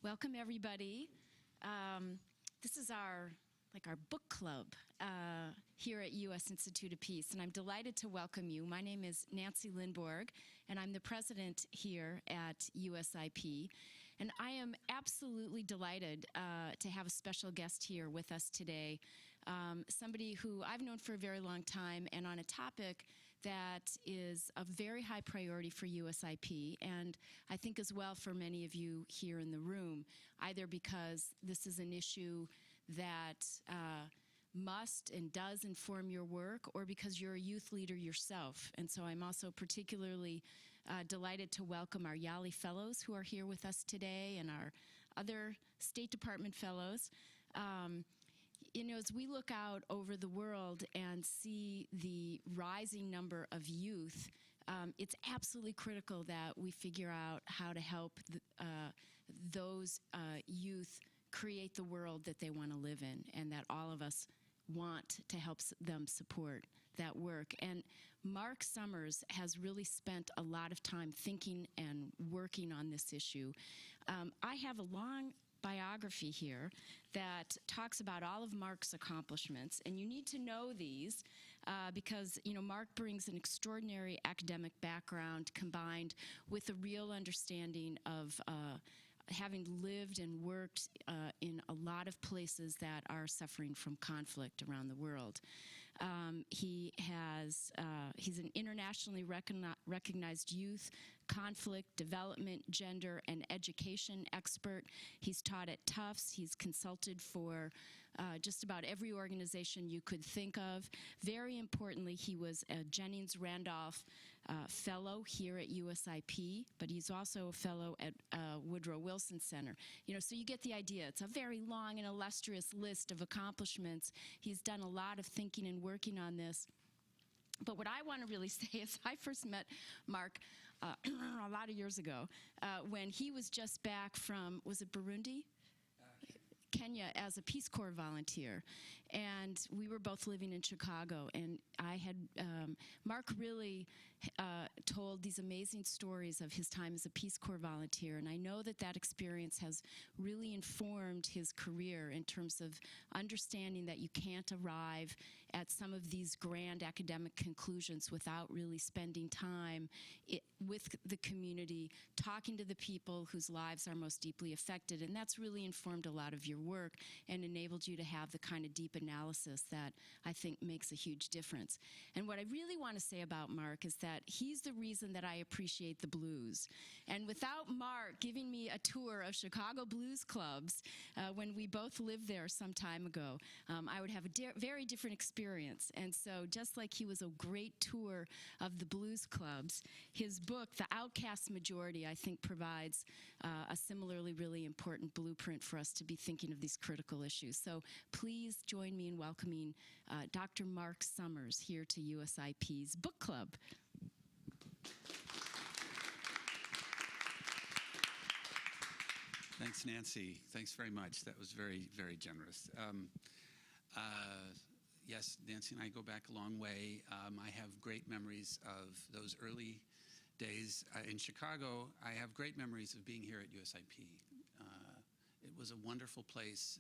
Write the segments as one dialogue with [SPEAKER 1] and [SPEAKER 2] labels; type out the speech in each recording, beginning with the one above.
[SPEAKER 1] Welcome, everybody. This is our book club here at U.S. Institute of Peace, and I'm delighted to welcome you. My name is Nancy Lindborg, and I'm the president here at USIP. And I am absolutely delighted to have a special guest here with us today, somebody who I've known for a very long time, and on a topic that is a very high priority for USIP, and I think as well for many of you here in the room, either because this is an issue that must and does inform your work, or because you're a youth leader yourself. And so I'm also particularly delighted to welcome our YALI fellows who are here with us today, and our other State Department fellows. You know, as we look out over the world and see the rising number of youth, it's absolutely critical that we figure out how to help those youth create the world that they want to live in, and that all of us want to help them support that work. And Marc Sommers has really spent a lot of time thinking and working on this issue. I have a long biography here that talks about all of Marc's accomplishments, and you need to know these because, you know, Marc brings an extraordinary academic background combined with a real understanding of having lived and worked in a lot of places that are suffering from conflict around the world. He's an internationally recognized youth, conflict, development, gender, and education expert. He's taught at Tufts. He's consulted for just about every organization you could think of. Very importantly, he was a Jennings Randolph fellow here at USIP, but he's also a fellow at Woodrow Wilson Center. You know, so you get the idea. It's a very long and illustrious list of accomplishments. He's done a lot of thinking and working on this. But what I want to really say is I first met Marc a lot of years ago when he was just back from, was it Burundi? Kenya, as a Peace Corps volunteer, and we were both living in Chicago, and I had Marc really told these amazing stories of his time as a Peace Corps volunteer, and I know that that experience has really informed his career in terms of understanding that you can't arrive at some of these grand academic conclusions without really spending time with the community, talking to the people whose lives are most deeply affected, and that's really informed a lot of your work and enabled you to have the kind of deep analysis that I think makes a huge difference. And what I really want to say about Marc is that he's the reason that I appreciate the blues. And without Marc giving me a tour of Chicago blues clubs when we both lived there some time ago, I would have a very different experience. And so just like he was a great tour of the blues clubs, his book, The Outcast Majority, I think provides a similarly really important blueprint for us to be thinking of these critical issues. So please join me in welcoming Dr. Marc Sommers here to USIP's book club.
[SPEAKER 2] Thanks, Nancy. Thanks very much. That was very, very generous. Yes, Nancy and I go back a long way. I have great memories of those early days in Chicago. I have great memories of being here at USIP. It was a wonderful place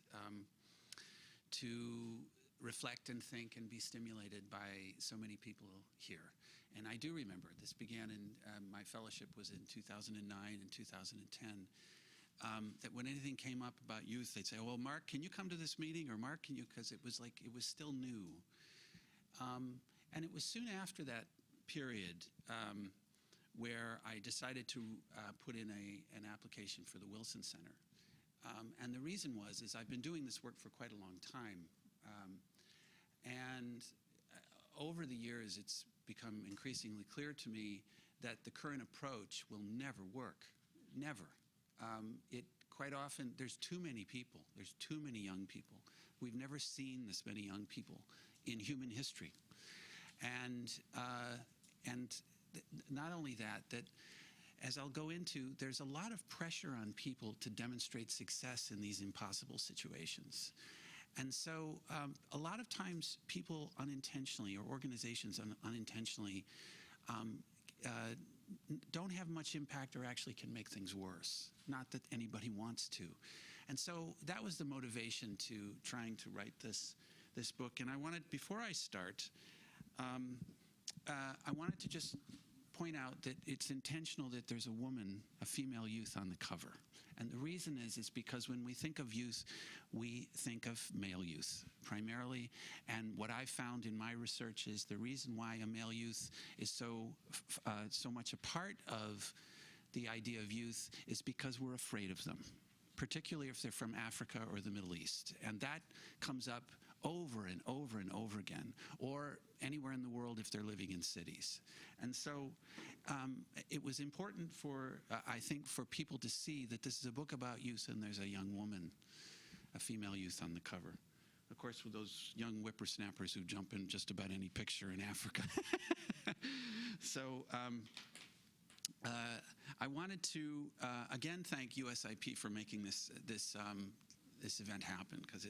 [SPEAKER 2] to reflect and think and be stimulated by so many people here. And I do remember, this began in, my fellowship was in 2009 and 2010, that when anything came up about youth, they'd say, oh, well, Marc, can you come to this meeting? Or Marc, can you, because it was like, it was still new. And it was soon after that period where I decided to put in an application for the Wilson Center. And the reason is I've been doing this work for quite a long time. And over the years, it's become increasingly clear to me that the current approach will never work, never. Quite often, there's too many people, there's too many young people. We've never seen this many young people in human history. And not only that, as I'll go into, there's a lot of pressure on people to demonstrate success in these impossible situations. And so a lot of times people unintentionally, or organizations unintentionally, don't have much impact or actually can make things worse. Not that anybody wants to. And so that was the motivation to trying to write this book. And I wanted, before I start, I wanted to just point out that it's intentional that there's a woman, a female youth, on the cover. And the reason is because when we think of youth, we think of male youth primarily. And what I found in my research is the reason why a male youth is so much a part of the idea of youth is because we're afraid of them, particularly if they're from Africa or the Middle East. And that comes up over and over and over again, or anywhere in the world if they're living in cities. And so it was important for, I think, for people to see that this is a book about youth and there's a young woman, a female youth on the cover. Of course, with those young whippersnappers who jump in just about any picture in Africa. So I wanted to, again, thank USIP for making this event happen, because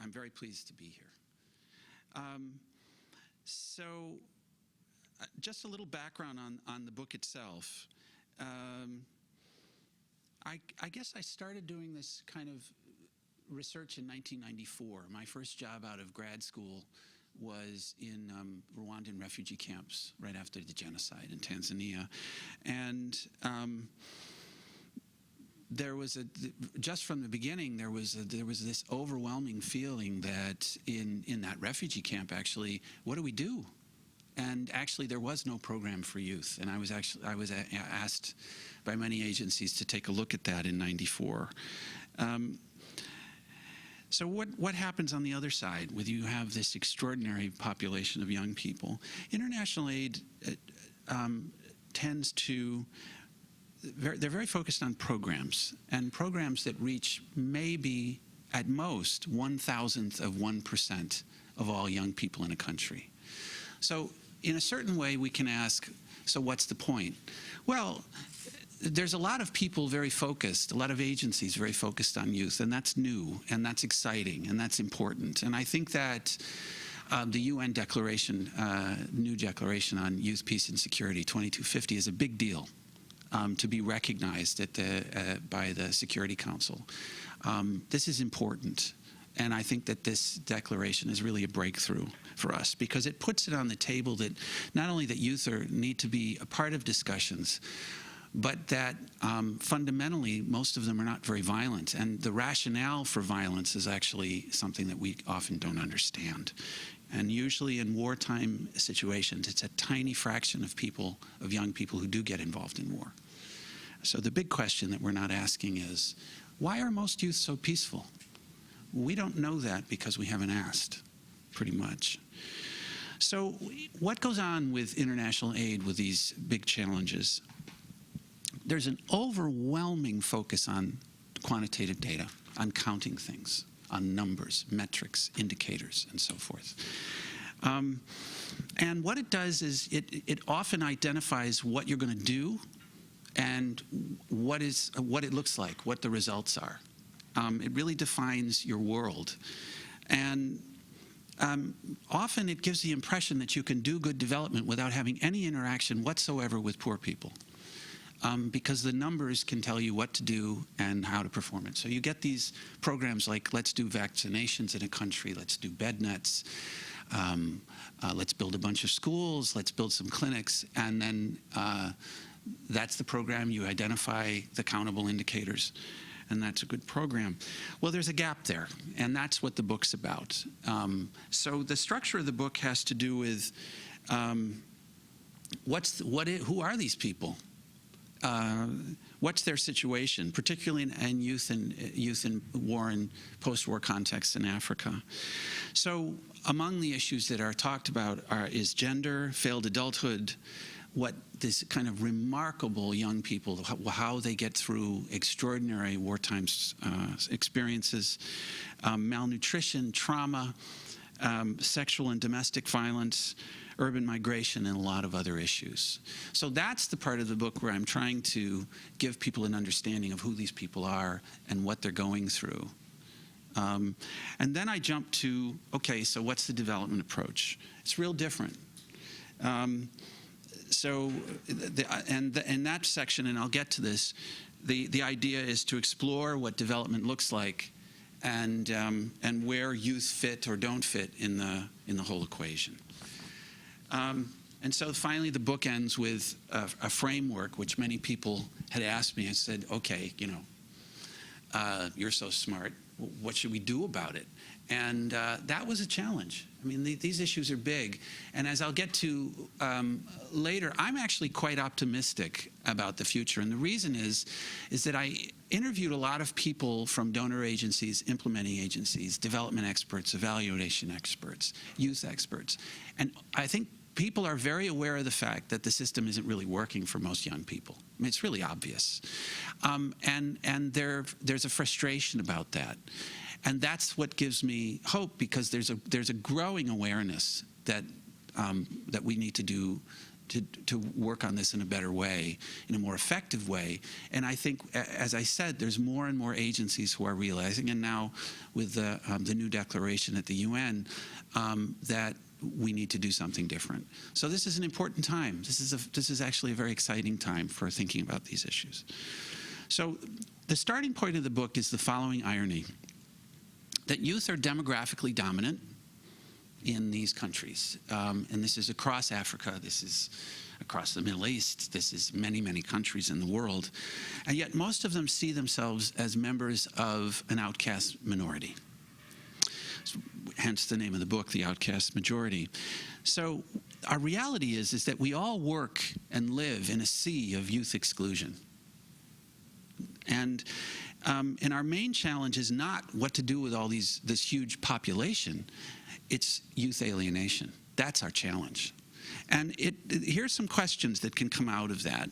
[SPEAKER 2] I'm very pleased to be here. Just a little background on the book itself. I guess I started doing this kind of research in 1994. My first job out of grad school was in Rwandan refugee camps right after the genocide in Tanzania. And there was just from the beginning, there was this overwhelming feeling that in that refugee camp, actually, what do we do? And actually, there was no program for youth. And I was asked by many agencies to take a look at that in '94. So what happens on the other side when you have this extraordinary population of young people? International aid tends to, they're very focused on programs, and programs that reach maybe at most 1/1000th of 1% of all young people in a country. So in a certain way, we can ask, so what's the point? Well, there's a lot of people very focused, a lot of agencies very focused on youth, and that's new, and that's exciting, and that's important. And I think that the UN declaration, new declaration on youth, peace, and security, 2250, is a big deal to be recognized by the Security Council. This is important. And I think that this declaration is really a breakthrough for us, because it puts it on the table that not only that youth need to be a part of discussions, but that fundamentally most of them are not very violent. And the rationale for violence is actually something that we often don't understand. And usually in wartime situations, it's a tiny fraction of people, of young people, who do get involved in war. So the big question that we're not asking is, why are most youth so peaceful? We don't know that because we haven't asked, pretty much. So what goes on with international aid with these big challenges? There's an overwhelming focus on quantitative data, on counting things, on numbers, metrics, indicators, and so forth. And what it does is it often identifies what you're going to do and what it looks like, what the results are. It really defines your world. And often it gives the impression that you can do good development without having any interaction whatsoever with poor people. Because the numbers can tell you what to do and how to perform it. So you get these programs like, let's do vaccinations in a country, let's do bed nets, let's build a bunch of schools, let's build some clinics, and then that's the program. You identify the countable indicators, and that's a good program. Well, there's a gap there, and that's what the book's about. So the structure of the book has to do with who are these people? What's their situation, particularly in youth in war and post-war contexts in Africa? So among the issues that are talked about is gender, failed adulthood, what this kind of remarkable young people, how they get through extraordinary wartime experiences, malnutrition, trauma, sexual and domestic violence, urban migration, and a lot of other issues. So that's the part of the book where I'm trying to give people an understanding of who these people are and what they're going through. And then I jump to, okay, so what's the development approach? It's real different. so in that section, and I'll get to this, the idea is to explore what development looks like, and where youth fit or don't fit in the whole equation. And so finally, the book ends with a framework, which many people had asked me and said, okay, you're so smart. What should we do about it? And that was a challenge. I mean, these issues are big. And as I'll get to later, I'm actually quite optimistic about the future. And the reason is that I interviewed a lot of people from donor agencies, implementing agencies, development experts, evaluation experts, youth experts. And I think people are very aware of the fact that the system isn't really working for most young people. I mean, it's really obvious. And there's a frustration about that. And that's what gives me hope, because there's a growing awareness that we need to do to work on this in a better way, in a more effective way. And I think, as I said, there's more and more agencies who are realizing, and now with the new declaration at the UN, that we need to do something different. So this is an important time. This is actually a very exciting time for thinking about these issues. So the starting point of the book is the following irony: that youth are demographically dominant in these countries. And this is across Africa, this is across the Middle East, this is many, many countries in the world. And yet most of them see themselves as members of an outcast minority. Hence the name of the book, The Outcast Majority. So our reality is that we all work and live in a sea of youth exclusion. And our main challenge is not what to do with all this huge population. It's youth alienation. That's our challenge. And here's some questions that can come out of that.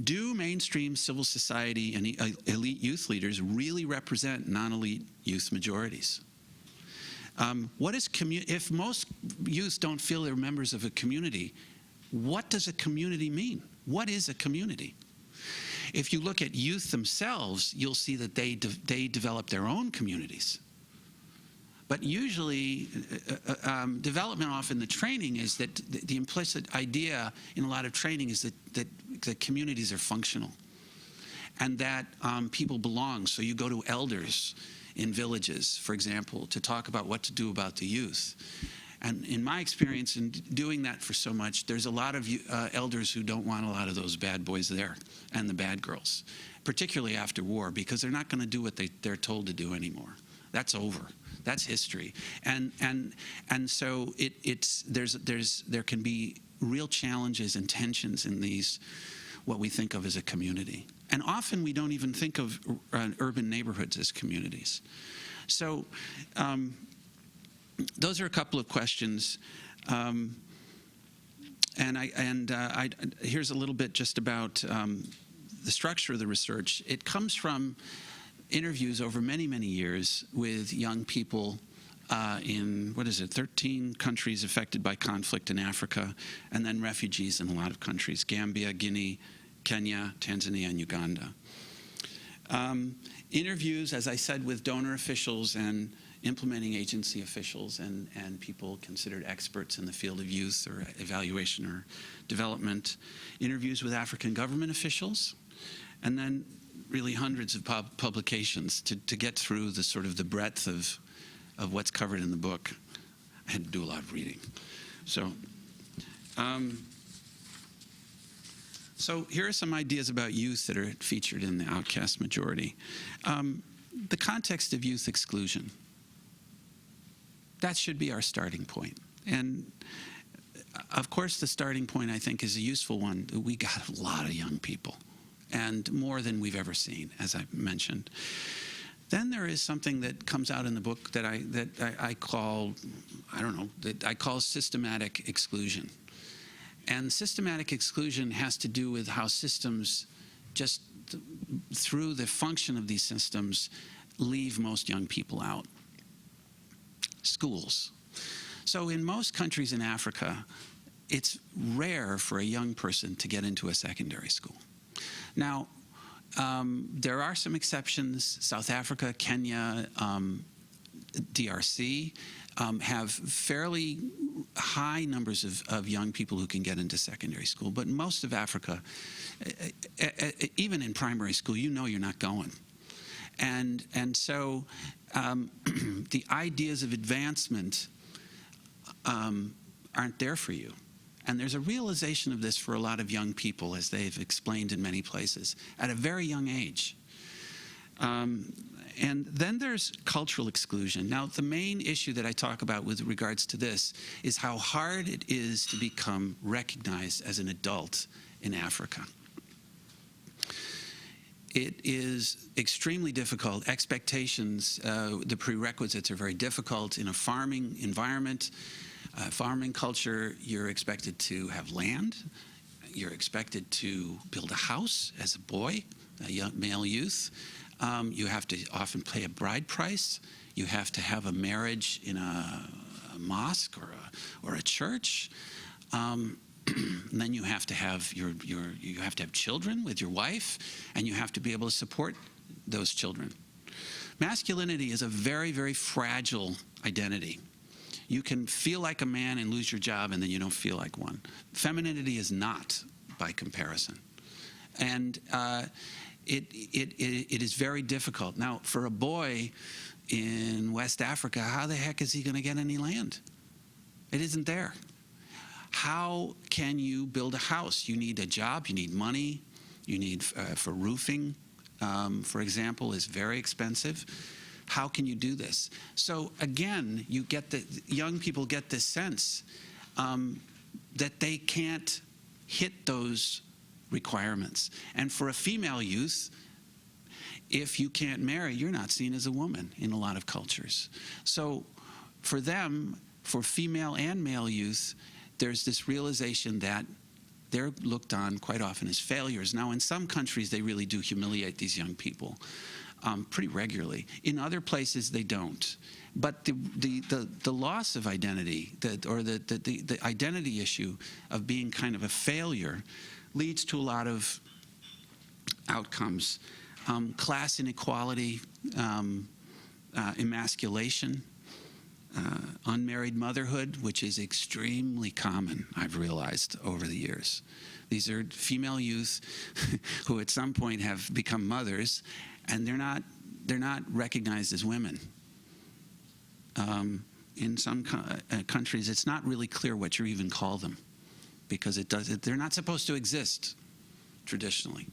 [SPEAKER 2] Do mainstream civil society and elite youth leaders really represent non-elite youth majorities? If most youth don't feel they're members of a community, what does a community mean? What is a community? If you look at youth themselves, you'll see that they develop their own communities. But usually, development often, the training is that the implicit idea in a lot of training is that communities are functional and that people belong. So you go to elders in villages, for example, to talk about what to do about the youth. And in my experience in doing that for so much, there's a lot of elders who don't want a lot of those bad boys there and the bad girls, particularly after war, because they're not going to do what they're told to do anymore. That's over. That's history. And so there can be real challenges and tensions in these, what we think of as a community. And often we don't even think of urban neighborhoods as communities. So those are a couple of questions. Here's a little bit just about the structure of the research. It comes from interviews over many, many years with young people in, 13 countries affected by conflict in Africa, and then refugees in a lot of countries: Gambia, Guinea, Kenya, Tanzania, and Uganda. Interviews, as I said, with donor officials and implementing agency officials and people considered experts in the field of youth or evaluation or development. Interviews with African government officials, and then really hundreds of publications to get through the sort of the breadth of what's covered in the book. I had to do a lot of reading. So here are some ideas about youth that are featured in the Outcast Majority. The context of youth exclusion. That should be our starting point. And of course, the starting point, I think, is a useful one. We got a lot of young people, and more than we've ever seen, as I mentioned. Then there is something that comes out in the book that I call systematic exclusion. And systematic exclusion has to do with how systems, just through the function of these systems, leave most young people out. Schools. So in most countries in Africa, it's rare for a young person to get into a secondary school. Now, there are some exceptions: South Africa, Kenya, DRC. have fairly high numbers of young people who can get into secondary school. But most of Africa, even in primary school, you know you're not going. And so the ideas of advancement aren't there for you. And there's a realization of this for a lot of young people, as they've explained in many places, at a very young age. And then there's cultural exclusion. Now, the main issue that I talk about with regards to this is how hard it is to become recognized as an adult in Africa. It is extremely difficult. Expectations, the prerequisites are very difficult. In a farming environment, farming culture, you're expected to have land. You're expected to build a house as a boy, a young male youth. You have to often pay a bride price. You have to have a marriage in a mosque or a church. And then you have to have you have to have children with your wife, and you have to be able to support those children. Masculinity is a very, very fragile identity. You can feel like a man and lose your job, and then you don't feel like one. Femininity is not, by comparison. And it is very difficult. Now, for a boy in West Africa, how the heck is he going to get any land? It isn't there. How can you build a house? You need a job, you need money, you need for roofing, for example, is very expensive. How can you do this? So again, young people get this sense that they can't hit those requirements. And for a female youth, if you can't marry, you're not seen as a woman in a lot of cultures. So for them, for female and male youth, there's this realization that they're looked on quite often as failures. Now, in some countries, they really do humiliate these young people pretty regularly. In other places, they don't. But the loss of identity, the identity issue of being kind of a failure, leads to a lot of outcomes. Class inequality, emasculation, unmarried motherhood, which is extremely common, I've realized over the years. These are female youth who at some point have become mothers, and they're not recognized as women. In some countries, it's not really clear what you even call them, because they're not supposed to exist traditionally.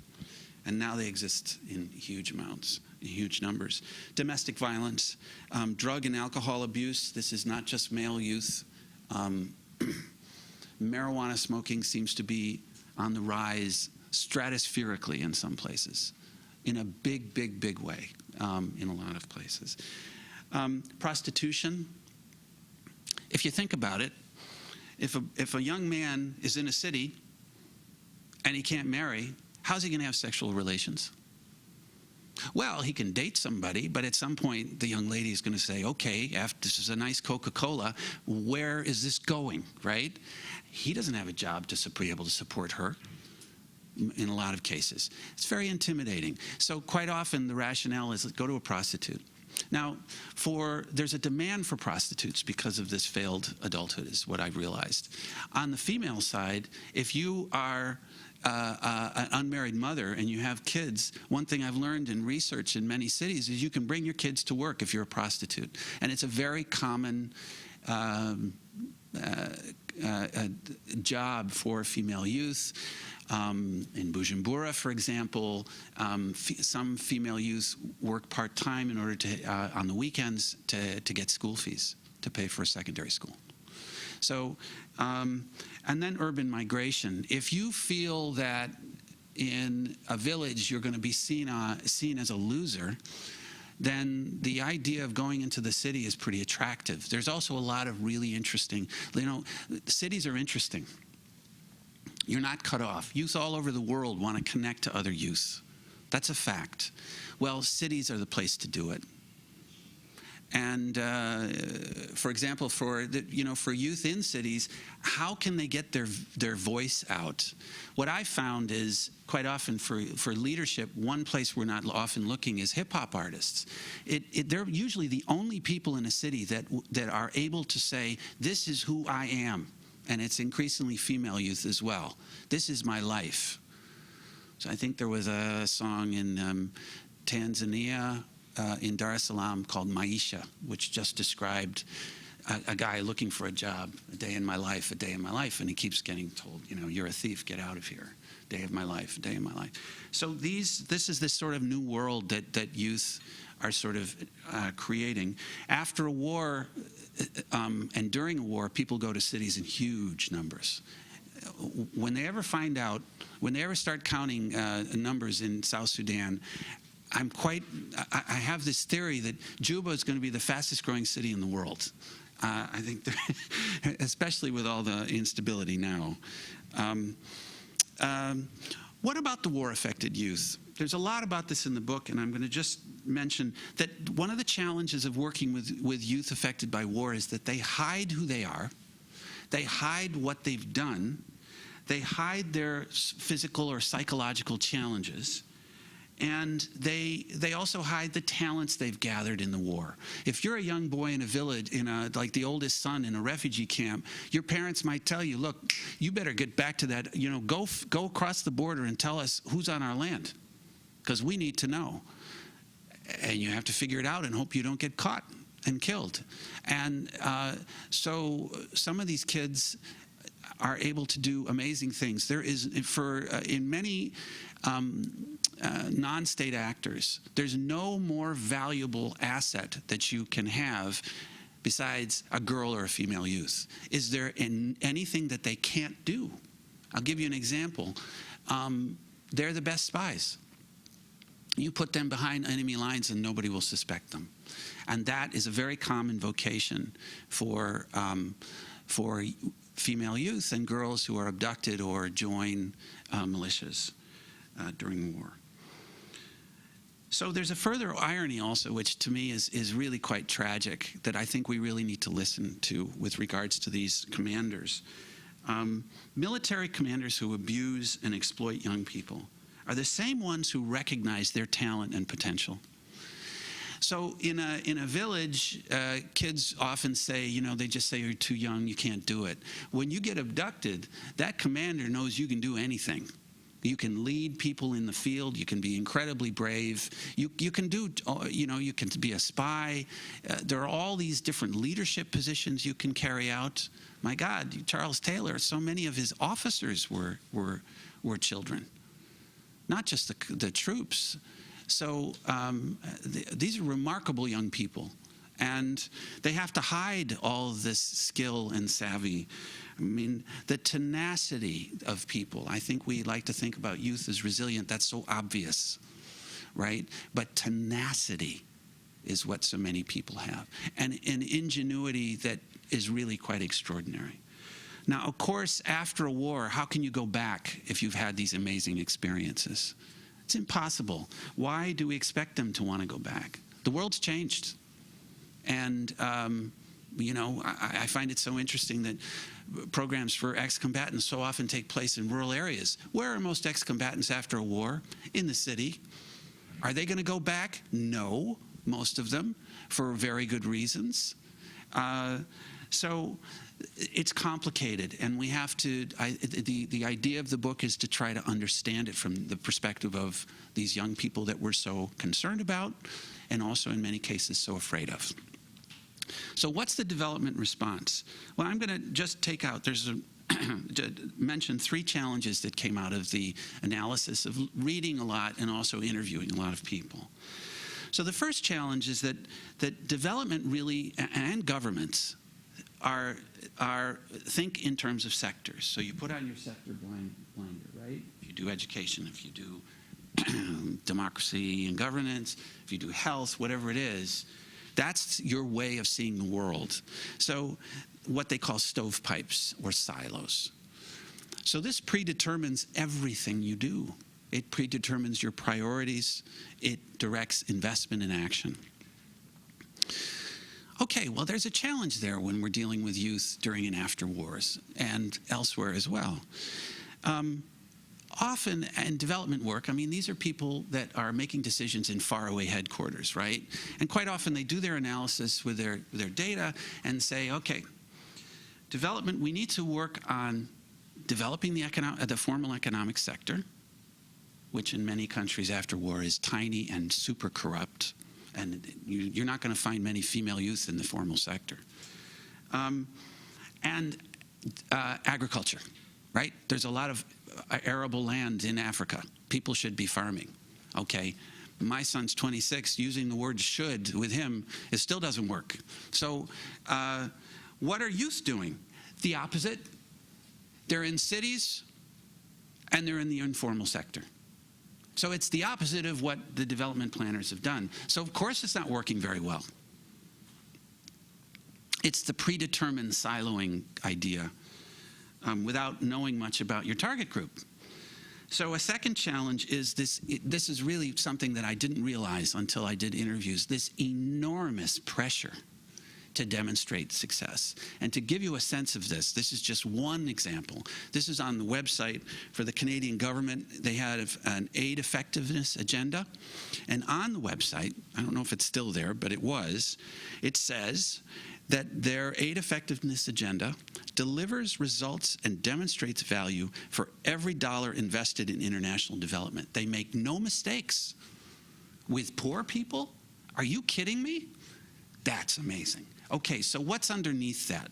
[SPEAKER 2] And now they exist in huge amounts, in huge numbers. Domestic violence, drug and alcohol abuse. This is not just male youth. Marijuana smoking seems to be on the rise stratospherically in some places, in a big, big, big way in a lot of places. Prostitution. If you think about it, if a young man is in a city and he can't marry, how's he going to have sexual relations? Well, he can date somebody, but at some point the young lady is going to say, okay, after this is a nice Coca-Cola, where is this going, right? He doesn't have a job to be able to support her in a lot of cases. It's very intimidating. So quite often the rationale is go to a prostitute. Now, there's a demand for prostitutes because of this failed adulthood, is what I've realized. On the female side, if you are an unmarried mother and you have kids, one thing I've learned in research in many cities is you can bring your kids to work if you're a prostitute. And it's a very common job for female youth. In Bujumbura, for example, some female youth work part-time in order to, on the weekends, to get school fees, to pay for a secondary school. So, and then urban migration. If you feel that in a village you're going to be seen as a loser, then the idea of going into the city is pretty attractive. There's also a lot of really interesting, cities are interesting. You're not cut off. Youth all over the world want to connect to other youth. That's a fact. Well, cities are the place to do it. And for example, for youth in cities, how can they get their voice out? What I found is quite often for leadership, one place we're not often looking is hip hop artists. They're usually the only people in a city that are able to say, "This is who I am," and it's increasingly female youth as well. "This is my life." So I think there was a song in Tanzania, in Dar es Salaam, called Maisha, which just described a guy looking for a job, a day in my life, a day in my life, and he keeps getting told, "You're a thief, get out of here. Day of my life, a day in my life." So this is this sort of new world that youth are sort of creating. After a war and during a war, people go to cities in huge numbers. When they ever start counting numbers in South Sudan, I have this theory that Juba is going to be the fastest growing city in the world. I think, especially with all the instability now. What about the war-affected youth? There's a lot about this in the book, and I'm going to just mention that one of the challenges of working with youth affected by war is that they hide who they are. They hide what they've done. They hide their physical or psychological challenges. And they also hide the talents they've gathered in the war. If you're a young boy in a village, like the oldest son in a refugee camp, your parents might tell you, "Look, you better get back to that, go across the border and tell us who's on our land, because we need to know." And you have to figure it out and hope you don't get caught and killed. And so some of these kids are able to do amazing things. There is, in many non-state actors, there's no more valuable asset that you can have besides a girl or a female youth. Is there anything that they can't do? I'll give you an example. They're the best spies. You put them behind enemy lines and nobody will suspect them. And that is a very common vocation for female youth and girls who are abducted or join militias during the war. So there's a further irony also, which to me is really quite tragic, that I think we really need to listen to with regards to these commanders. Military commanders who abuse and exploit young people are the same ones who recognize their talent and potential. So in a village, kids often say, they just say, "You're too young, you can't do it." When you get abducted, that commander knows you can do anything. You can lead people in the field. You can be incredibly brave. You can do, you can be a spy. There are all these different leadership positions you can carry out. My God, Charles Taylor, so many of his officers were children, not just the troops. So these are remarkable young people, and they have to hide all of this skill and savvy. I mean, the tenacity of people. I think we like to think about youth as resilient. That's so obvious, right? But tenacity is what so many people have, and an ingenuity that is really quite extraordinary. Now, of course, after a war, how can you go back if you've had these amazing experiences? It's impossible. Why do we expect them to want to go back? The world's changed. And, I find it so interesting that programs for ex-combatants so often take place in rural areas. Where are most ex-combatants after a war? In the city. Are they going to go back? No, most of them, for very good reasons. So it's complicated, and we have to, the idea of the book is to try to understand it from the perspective of these young people that we're so concerned about, and also in many cases so afraid of. So what's the development response? Well, I'm going to just take out, mention 3 challenges that came out of the analysis of reading a lot and also interviewing a lot of people. So the first challenge is that development really, and governments, think in terms of sectors. So you put on your sector blinder, right? If you do education, if you do democracy and governance, if you do health, whatever it is, that's your way of seeing the world. So what they call stovepipes or silos. So this predetermines everything you do. It predetermines your priorities. It directs investment and action. Okay, well, there's a challenge there when we're dealing with youth during and after wars and elsewhere as well. Often in development work, I mean, these are people that are making decisions in faraway headquarters, right? And quite often they do their analysis with their data and say, okay, development, we need to work on developing the formal economic sector, which in many countries after war is tiny and super corrupt. And you're not going to find many female youth in the formal sector. And agriculture, right? There's a lot of arable land in Africa. People should be farming, okay? My son's 26. Using the word should with him, it still doesn't work. So what are youth doing? The opposite. They're in cities and they're in the informal sector. So it's the opposite of what the development planners have done. So of course it's not working very well. It's the predetermined siloing idea without knowing much about your target group. So a second challenge is this is really something that I didn't realize until I did interviews, this enormous pressure to demonstrate success. And to give you a sense of this is just one example. This is on the website for the Canadian government. They had an aid effectiveness agenda. And on the website, I don't know if it's still there, but it says that their aid effectiveness agenda delivers results and demonstrates value for every dollar invested in international development. They make no mistakes. With poor people? Are you kidding me? That's amazing. Okay, so what's underneath that,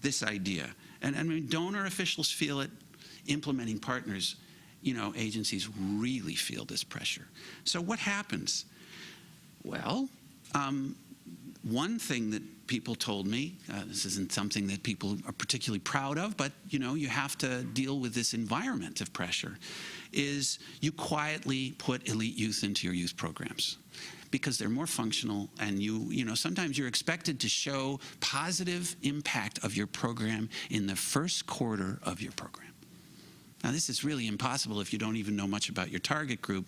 [SPEAKER 2] this idea? And I mean, donor officials feel it, implementing partners, agencies really feel this pressure. So what happens? Well, one thing that people told me, this isn't something that people are particularly proud of, but you have to deal with this environment of pressure, is you quietly put elite youth into your youth programs because they're more functional, and sometimes you're expected to show positive impact of your program in the first quarter of your program. Now, this is really impossible if you don't even know much about your target group.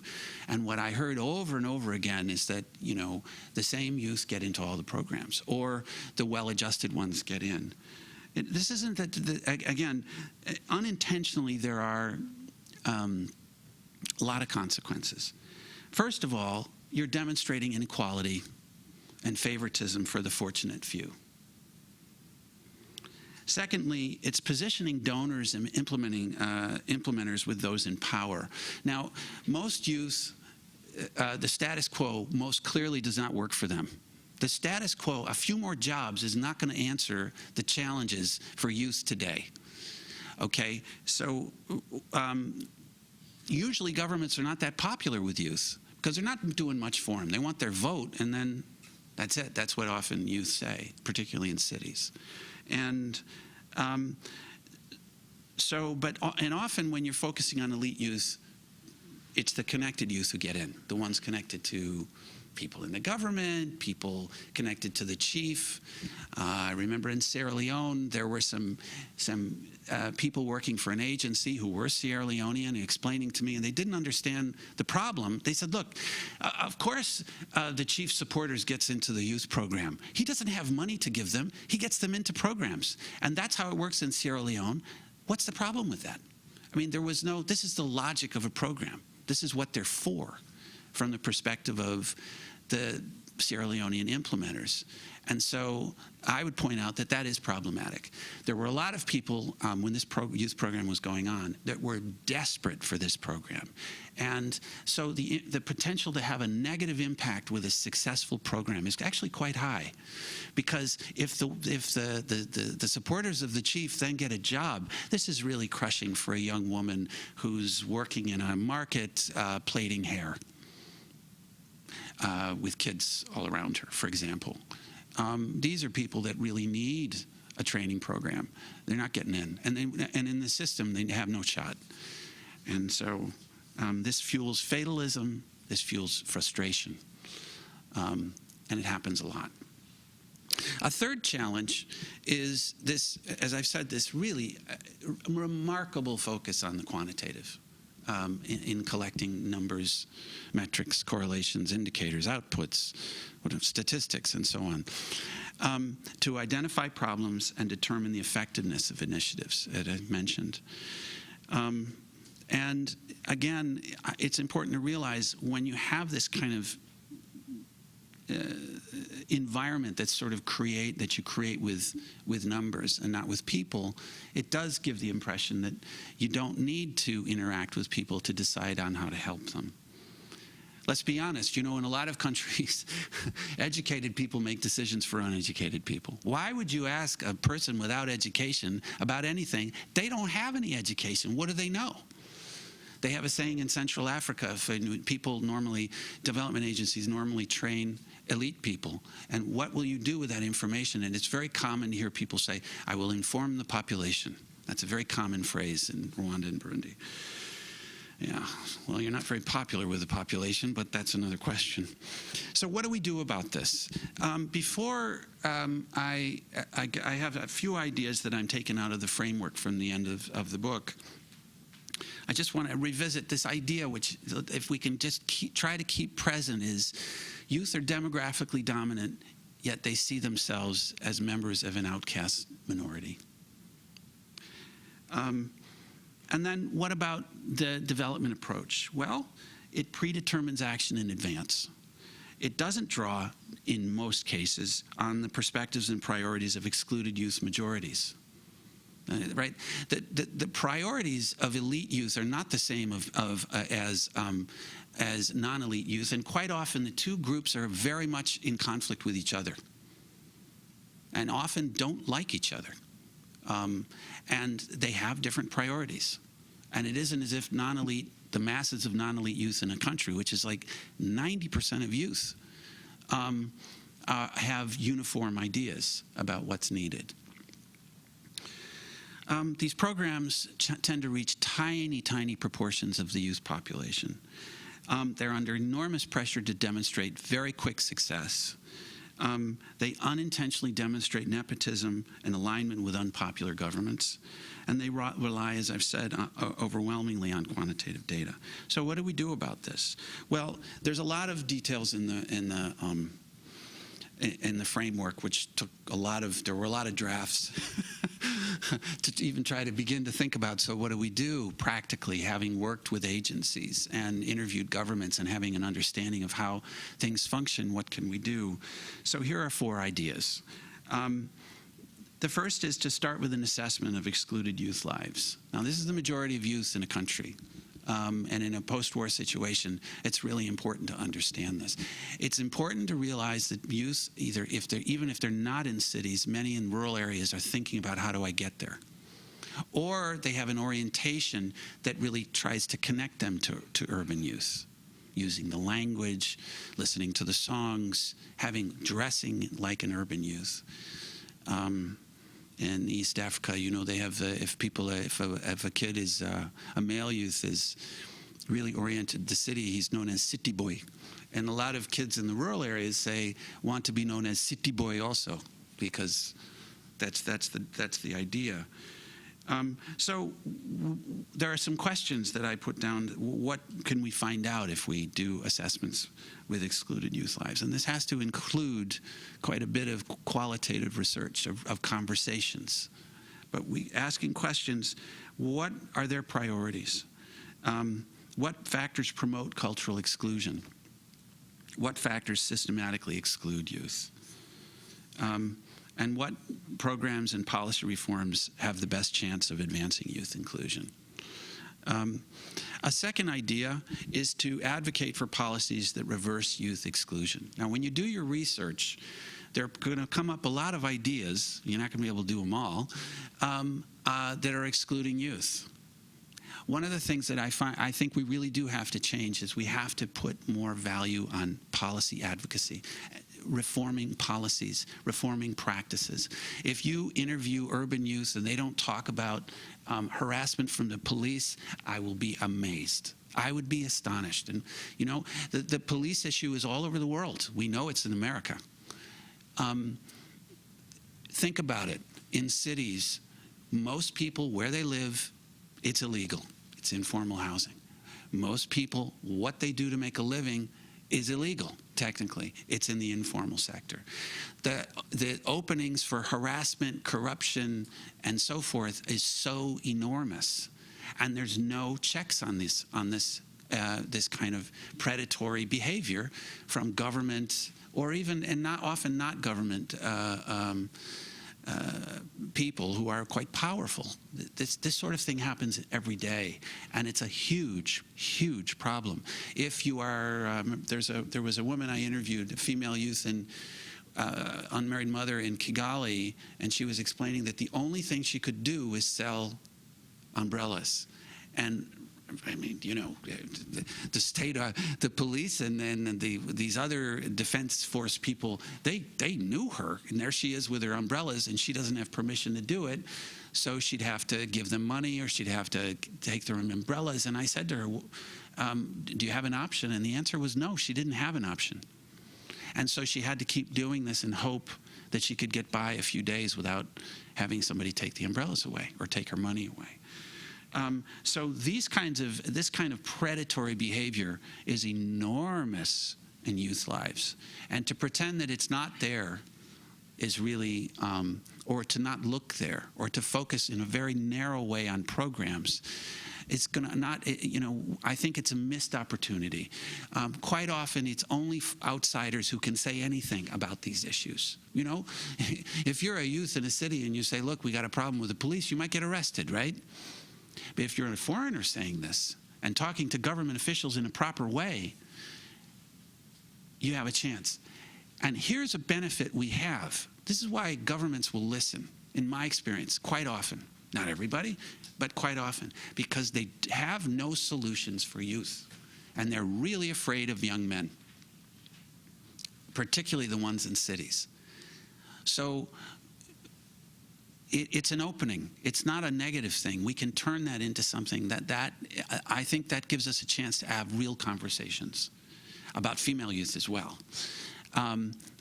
[SPEAKER 2] And what I heard over and over again is that, the same youth get into all the programs, or the well-adjusted ones get in. This isn't that, again, unintentionally there are a lot of consequences. First of all, you're demonstrating inequality and favoritism for the fortunate few. Secondly, it's positioning donors and implementers with those in power. Now, most youth, the status quo most clearly does not work for them. The status quo, a few more jobs, is not going to answer the challenges for youth today. Okay, so usually governments are not that popular with youth because they're not doing much for them. They want their vote, and then that's it. That's what often youth say, particularly in cities. And often when you're focusing on elite youth, it's the connected youth who get in, the ones connected to people in the government, people connected to the chief. I remember in Sierra Leone, there were some people working for an agency who were Sierra Leonean explaining to me, and they didn't understand the problem. They said, look, of course the chief's supporters gets into the youth program. He doesn't have money to give them. He gets them into programs. And that's how it works in Sierra Leone. What's the problem with that? I mean, this is the logic of a program. This is what they're for from the perspective of the Sierra Leonean implementers. And so I would point out that that is problematic. There were a lot of people when this youth program was going on that were desperate for this program. And so the potential to have a negative impact with a successful program is actually quite high. Because if the supporters of the chief then get a job, this is really crushing for a young woman who's working in a market plaiting hair with kids all around her, for example. These are people that really need a training program. They're not getting in. And in the system, they have no shot. And so this fuels fatalism. This fuels frustration. And it happens a lot. A third challenge is this, as I've said, this really remarkable focus on the quantitative in collecting numbers, metrics, correlations, indicators, outputs, statistics, and so on. to identify problems and determine the effectiveness of initiatives that I mentioned. And again, it's important to realize when you have this kind of environment that's sort of that you create with numbers and not with people, it does give the impression that you don't need to interact with people to decide on how to help them. Let's be honest, in a lot of countries, educated people make decisions for uneducated people. Why would you ask a person without education about anything? They don't have any education. What do they know? They have a saying in Central Africa, development agencies normally train elite people. And what will you do with that information? And it's very common to hear people say, I will inform the population. That's a very common phrase in Rwanda and Burundi. Yeah, well, you're not very popular with the population, but that's another question. So what do we do about this? I have a few ideas that I'm taking out of the framework from the end of the book. I just want to revisit this idea, which, if we can just try to keep present, is youth are demographically dominant, yet they see themselves as members of an outcast minority. And then what about the development approach? Well, it predetermines action in advance. It doesn't draw, in most cases, on the perspectives and priorities of excluded youth majorities. Right? The priorities of elite youth are not the same as non-elite youth, and quite often the two groups are very much in conflict with each other and often don't like each other. And they have different priorities. And it isn't as if the masses of non-elite youth in a country, which is like 90% of youth, have uniform ideas about what's needed. These programs tend to reach tiny, tiny proportions of the youth population. They're under enormous pressure to demonstrate very quick success. They unintentionally demonstrate nepotism and alignment with unpopular governments. And they rely, as I've said, overwhelmingly on quantitative data. So what do we do about this? Well, there's a lot of details in the framework, which there were a lot of drafts to even try to begin to think about. So what do we do practically, having worked with agencies and interviewed governments and having an understanding of how things function? What can we do? So here are 4 ideas. The first is to start with an assessment of excluded youth lives. Now, this is the majority of youth in a country. And in a post-war situation, it's really important to understand this. It's important to realize that youth, even if they're not in cities, many in rural areas are thinking about, how do I get there? Or they have an orientation that really tries to connect them to urban youth, using the language, listening to the songs, dressing like an urban youth. In East Africa, they have if a kid is a male youth is really oriented to the city, he's known as city boy, and a lot of kids in the rural areas want to be known as city boy also, because that's the idea. So there are some questions that I put down. What can we find out if we do assessments with excluded youth lives? And this has to include quite a bit of qualitative research, of conversations. But asking questions, what are their priorities? What factors promote cultural exclusion? What factors systematically exclude youth? And what programs and policy reforms have the best chance of advancing youth inclusion? A second idea is to advocate for policies that reverse youth exclusion. Now, when you do your research, there are going to come up a lot of ideas, you're not going to be able to do them all, that are excluding youth. One of the things that I think we really do have to change is we have to put more value on policy advocacy, reforming policies, reforming practices. If you interview urban youth and they don't talk about harassment from the police, I will be amazed. I would be astonished. And, the police issue is all over the world. We know it's in America. Think about it. In cities, most people, where they live, it's illegal. It's informal housing. Most people, what they do to make a living is illegal, technically. It's in the informal sector. The openings for harassment, corruption, and so forth is so enormous. And there's no checks on this this kind of predatory behavior from government, or even, and not often not government people who are quite powerful. This sort of thing happens every day, and it's a huge, huge problem. If you are, there was a woman I interviewed, a female youth and unmarried mother in Kigali, and she was explaining that the only thing she could do was sell umbrellas. And I mean, you know, the state, the police, and then these other defense force people, they knew her, and there she is with her umbrellas, and she doesn't have permission to do it, so she'd have to give them money, or she'd have to take their umbrellas. And I said to her, do you have an option? And the answer was no, she didn't have an option. And so she had to keep doing this and hope that she could get by a few days without having somebody take the umbrellas away or take her money away. So this kind of predatory behavior is enormous in youth lives. And to pretend that it's not there is really, or to not look there, or to focus in a very narrow way on programs, it's going to not, you know, I think it's a missed opportunity. Quite often, it's only outsiders who can say anything about these issues. You know, if you're a youth in a city and you say, look, we got a problem with the police, you might get arrested, right? But if you're a foreigner saying this and talking to government officials in a proper way, you have a chance. And here's a benefit we have. This is why governments will listen, in my experience, quite often. Not everybody, but quite often. Because they have no solutions for youth. And they're really afraid of young men, particularly the ones in cities. So it's an opening. It's not a negative thing. We can turn that into something that I think that gives us a chance to have real conversations about female youth as well,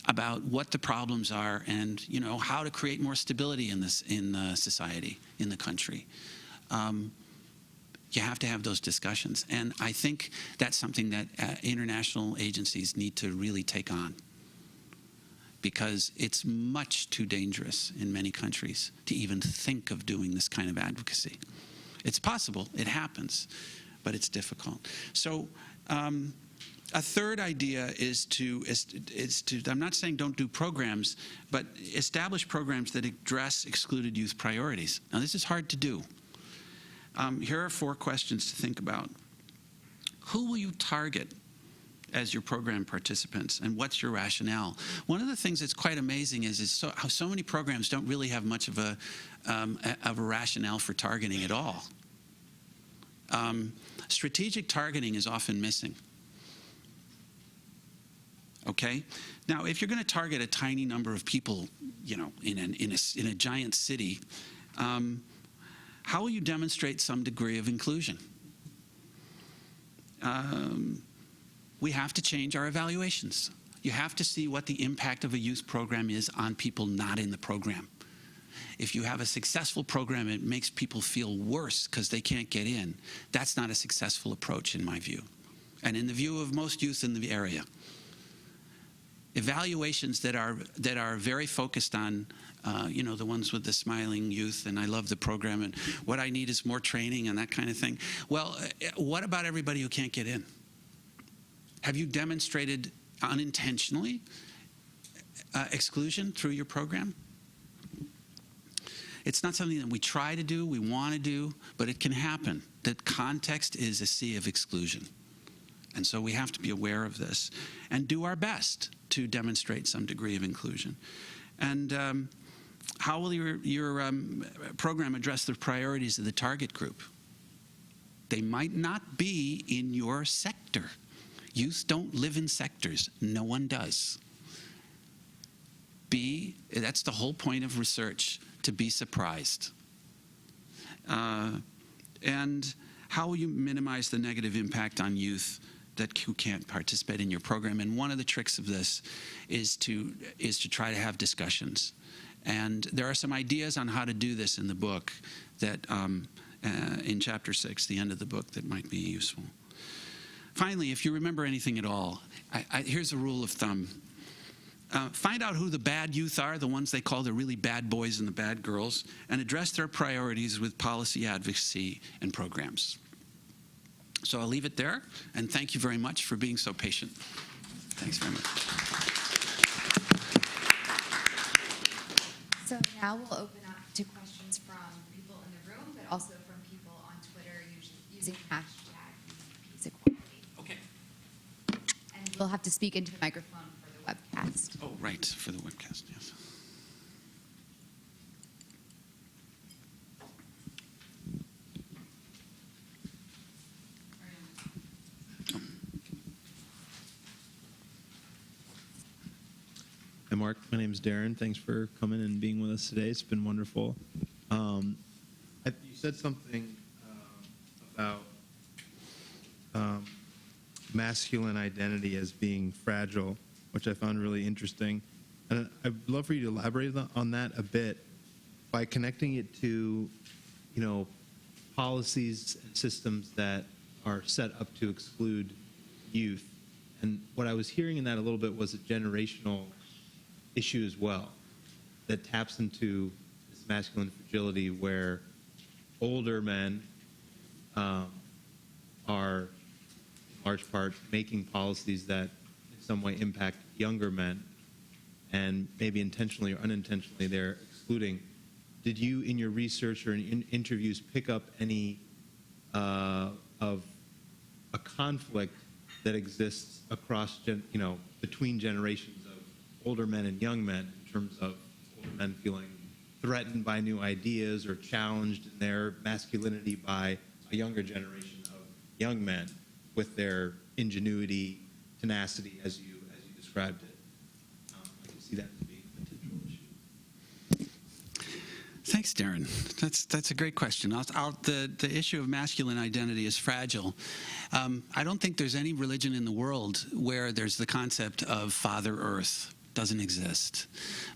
[SPEAKER 2] about what the problems are, and you know, how to create more stability in the society, in the country. You have to have those discussions, and I think that's something that international agencies need to really take on, because it's much too dangerous in many countries to even think of doing this kind of advocacy. It's possible, it happens, but it's difficult. So a third idea is to, I'm not saying don't do programs, but establish programs that address excluded youth priorities. Now, this is hard to do. Here are 4 questions to think about. Who will you target as your program participants, and what's your rationale? One of the things that's quite amazing is how so many programs don't really have much of a rationale for targeting at all. Strategic targeting is often missing. Okay? Now, if you're going to target a tiny number of people, you know, in a giant city, how will you demonstrate some degree of inclusion? We have to change our evaluations. You have to see what the impact of a youth program is on people not in the program. If you have a successful program, it makes people feel worse because they can't get in. That's not a successful approach in my view, and in the view of most youth in the area. Evaluations that are very focused on, you know, the ones with the smiling youth, and I love the program, and what I need is more training and that kind of thing. Well, what about everybody who can't get in? Have you demonstrated unintentionally exclusion through your program? It's not something that we try to do, we want to do, but it can happen. The context is a sea of exclusion. And so we have to be aware of this and do our best to demonstrate some degree of inclusion. And how will your program address the priorities of the target group? They might not be in your sector. Youth don't live in sectors. No one does. That's the whole point of research, to be surprised. And how will you minimize the negative impact on youth who can't participate in your program? And one of the tricks of this is to try to have discussions. And there are some ideas on how to do this in the book that, in chapter 6, the end of the book, that might be useful. finally, if you remember anything at all, here's a rule of thumb. Find out who the bad youth are, the ones they call the really bad boys and the bad girls, and address their priorities with policy advocacy and programs. So I'll leave it there, and thank you very much for being so patient. Thanks very much.
[SPEAKER 3] So now we'll open up to questions from people in the room, but also from people on Twitter using hashtag peace equality.
[SPEAKER 2] Okay.
[SPEAKER 3] And we'll have to speak into the microphone for the webcast.
[SPEAKER 2] Oh, right, for the webcast, yes.
[SPEAKER 4] Hi, Mark. My name is Darren. Thanks for coming and being with us today. It's been wonderful. You said something about masculine identity as being fragile, which I found really interesting. And I'd love for you to elaborate on that a bit by connecting it to, policies and systems that are set up to exclude youth. And what I was hearing in that a little bit was a generational issue as well that taps into this masculine fragility where older men are in large part making policies that in some way impact younger men, and maybe intentionally or unintentionally they're excluding. Did you, in your research or in interviews, pick up any of a conflict that exists across, between generations of older men and young men, in terms of older men feeling threatened by new ideas or challenged in their masculinity by a younger generation of young men with their ingenuity, tenacity, as you described it? I can see that as being a potential issue.
[SPEAKER 2] Thanks, Darren. That's a great question. The issue of masculine identity is fragile. I don't think there's any religion in the world where there's the concept of Father Earth. Doesn't exist.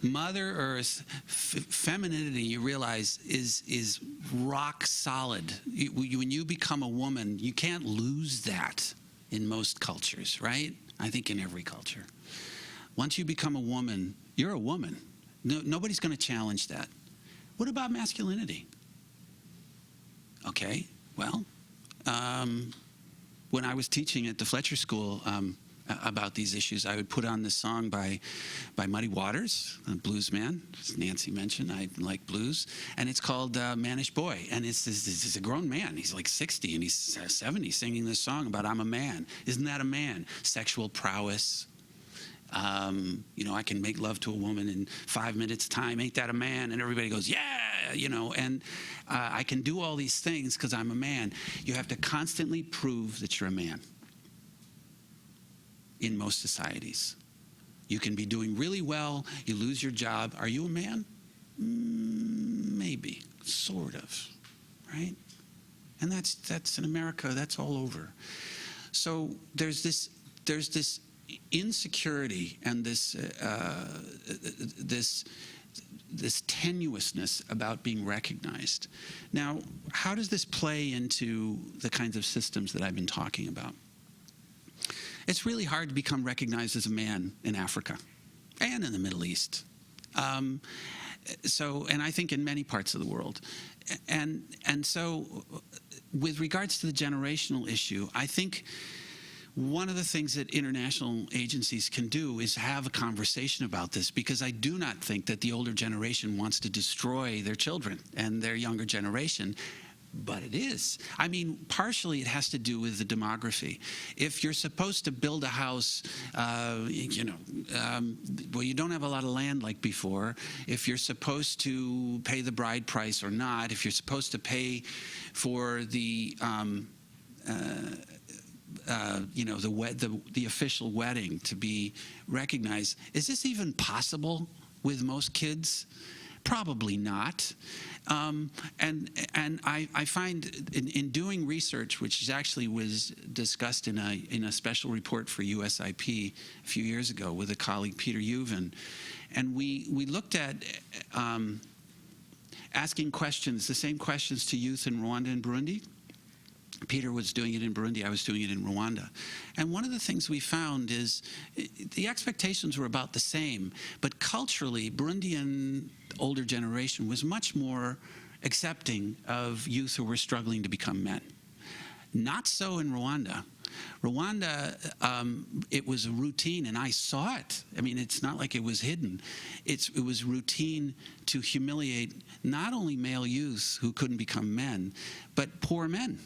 [SPEAKER 2] Mother Earth, femininity, you realize, is rock solid. When you become a woman, you can't lose that in most cultures, right? I think in every culture. Once you become a woman, you're a woman. Nobody's going to challenge that. What about masculinity? Okay, well, when I was teaching at the Fletcher School, about these issues, I would put on this song by Muddy Waters, a blues man, as Nancy mentioned. I like blues, and it's called Mannish Boy, and it's a grown man. He's like 60 and he's 70 singing this song about I'm a man. Isn't that a man? Sexual prowess. I can make love to a woman in 5 minutes time. Ain't that a man? And everybody goes, yeah, and I can do all these things because I'm a man. You have to constantly prove that you're a man. In most societies, you can be doing really well, you lose your job. Are you a man? Maybe, sort of, right? And that's in America. That's all over. So there's this insecurity and this tenuousness about being recognized. Now, how does this play into the kinds of systems that I've been talking about? It's really hard to become recognized as a man in Africa and in the Middle East. And I think in many parts of the world. And so with regards to the generational issue, I think one of the things that international agencies can do is have a conversation about this, because I do not think that the older generation wants to destroy their children and their younger generation. But it is. I mean, partially it has to do with the demography. If you're supposed to build a house, you don't have a lot of land like before. If you're supposed to pay the bride price or not, if you're supposed to pay for the official wedding to be recognized, is this even possible with most kids? Probably not. And I find in doing research, which actually was discussed in a special report for USIP a few years ago with a colleague, Peter Uven, and we looked at asking questions, the same questions to youth in Rwanda and Burundi, Peter was doing it in Burundi, I was doing it in Rwanda. And one of the things we found is the expectations were about the same, but culturally, Burundian older generation was much more accepting of youth who were struggling to become men. Not so in Rwanda. Rwanda, it was a routine, and I saw it. I mean, it's not like it was hidden. It was routine to humiliate not only male youth who couldn't become men, but poor men.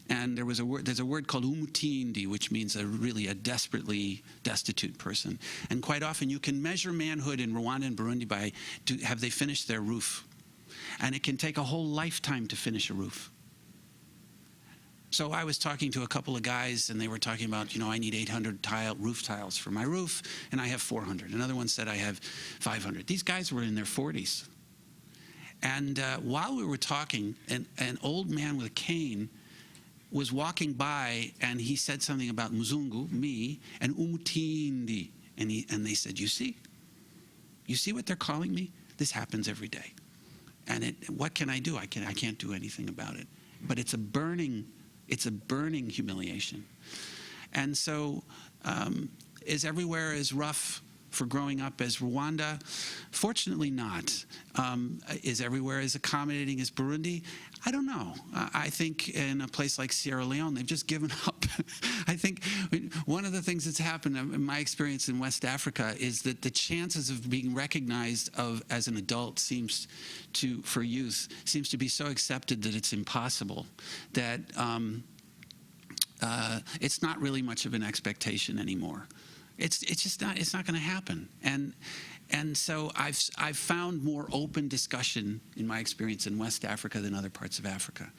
[SPEAKER 2] And there's a word called umutindi, which means really a desperately destitute person. And quite often you can measure manhood in Rwanda and Burundi by have they finished their roof. And it can take a whole lifetime to finish a roof. So I was talking to a couple of guys, and they were talking about, I need 800 roof tiles for my roof, and I have 400. Another one said I have 500. These guys were in their 40s. And while we were talking, an old man with a cane was walking by, and he said something about Mzungu, me, and umutindi. And they said, you see what they're calling me? This happens every day. And what can I do? I can't do anything about it. But it's a burning humiliation. And so is everywhere as rough for growing up as Rwanda? Fortunately not. Is everywhere as accommodating as Burundi? I don't know. I think in a place like Sierra Leone, they've just given up. I think one of the things that's happened in my experience in West Africa is that the chances of being recognized as an adult for youth seems to be so accepted that it's impossible, that it's not really much of an expectation anymore. It's just not. It's not going to happen. And so I've found more open discussion in my experience in West Africa than other parts of Africa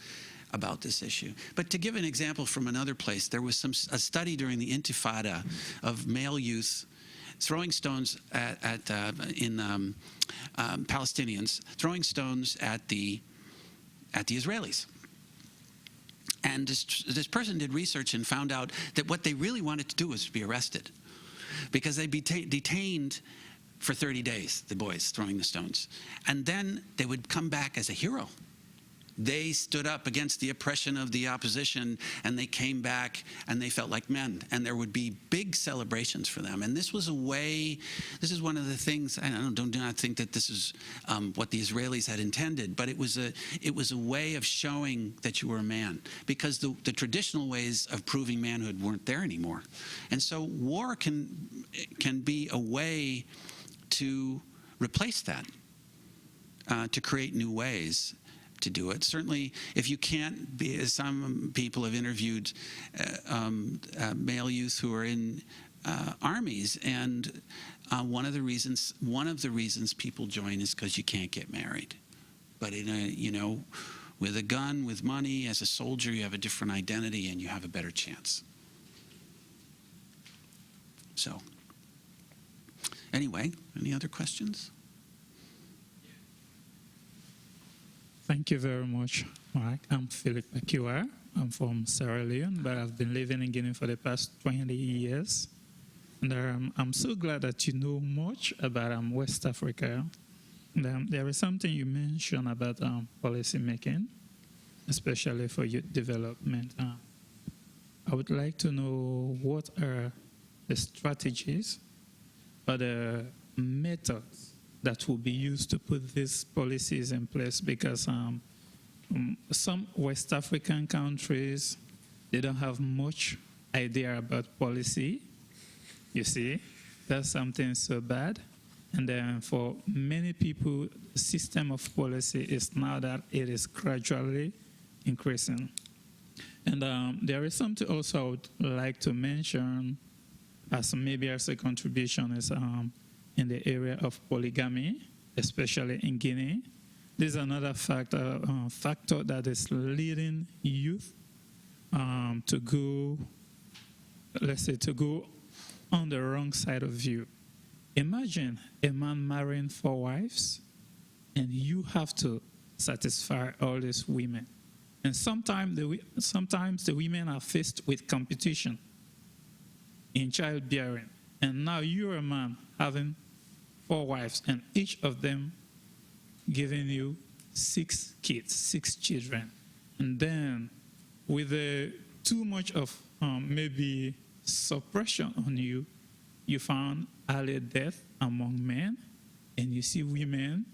[SPEAKER 2] about this issue. But to give an example from another place, there was a study during the Intifada of male youth throwing stones Palestinians throwing stones at the Israelis. And this person did research and found out that what they really wanted to do was to be arrested, because they'd be detained for 30 days, the boys throwing the stones. And then they would come back as a hero. They stood up against the oppression of the opposition, and they came back, and they felt like men. And there would be big celebrations for them. And this is one of the things, I do not think that this is what the Israelis had intended, but it was a way of showing that you were a man, because the traditional ways of proving manhood weren't there anymore. And so war can be a way to replace that, to create new ways to do it. Certainly, if you can't be, as some people have interviewed male youth who are in armies, and one of the reasons people join is because you can't get married. But with a gun, with money, as a soldier, you have a different identity and you have a better chance. So, anyway, any other questions?
[SPEAKER 5] Thank you very much, Mark. I'm Philip Akiwa. I'm from Sierra Leone, but I've been living in Guinea for the past 20 years. And I'm so glad that you know much about West Africa. And, there is something you mentioned about policy making, especially for youth development. I would like to know what are the strategies or the methods that will be used to put these policies in place, because some West African countries, they don't have much idea about policy. You see, that's something so bad. And then for many people, the system of policy is now that it is gradually increasing. And there is something also I would like to mention as a contribution is in the area of polygamy, especially in Guinea. This is another factor that is leading youth to go on the wrong side of you. Imagine a man marrying 4 wives, and you have to satisfy all these women. And sometimes the women are faced with competition in childbearing. And now you're a man having 4 wives, and each of them giving you 6 kids, 6 children. And then with too much of maybe suppression on you, you found early death among men, and you see women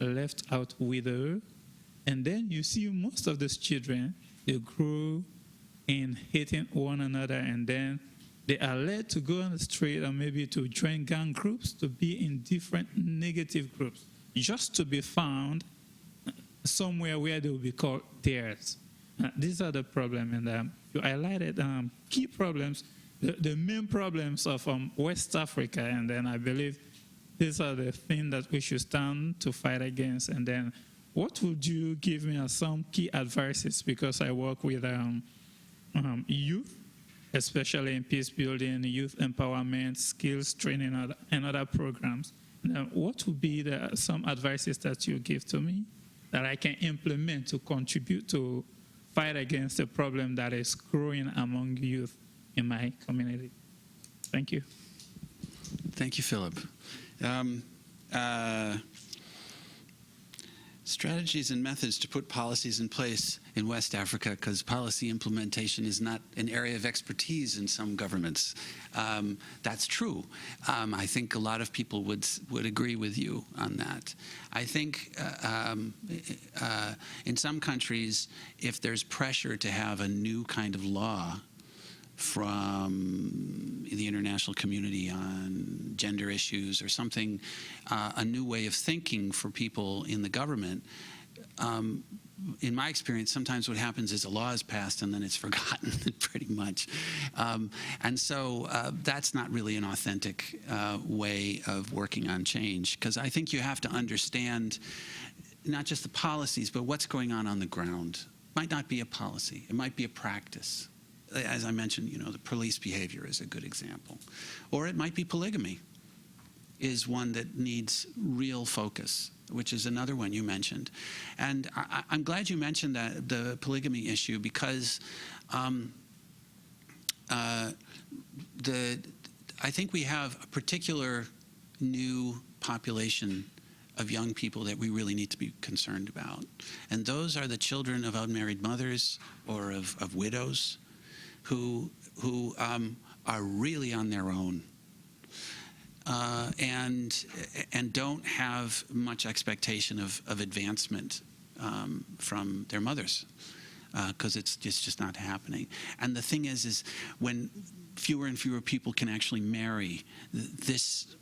[SPEAKER 5] left out widowed, and then you see most of those children, they grow in hating one another, and then they are led to go on the street or maybe to join gang groups, to be in different negative groups, just to be found somewhere where they will be called theirs. These are the problems, and you highlighted key problems, the main problems of West Africa, and then I believe these are the things that we should stand to fight against. And then what would you give me as some key advices, because I work with youth, especially in peace building, youth empowerment, skills training, and other programs. Now, what would be some advices that you give to me that I can implement to contribute to fight against the problem that is growing among youth in my community? Thank you.
[SPEAKER 2] Thank you, Philip. Strategies and methods to put policies in place in West Africa, because policy implementation is not an area of expertise in some governments. That's true. I think a lot of people would agree with you on that. I think in some countries, if there's pressure to have a new kind of law from the international community on gender issues or something, a new way of thinking for people in the government, in my experience, sometimes what happens is a law is passed and then it's forgotten pretty much. And so that's not really an authentic way of working on change, because I think you have to understand not just the policies, but what's going on the ground. It might not be a policy. It might be a practice. As I mentioned, the police behavior is a good example. Or it might be polygamy is one that needs real focus, which is another one you mentioned. And I'm glad you mentioned that, the polygamy issue, because I think we have a particular new population of young people that we really need to be concerned about. And those are the children of unmarried mothers or of widows who are really on their own and don't have much expectation of advancement from their mothers, because it's just not happening. And the thing is when fewer and fewer people can actually marry, this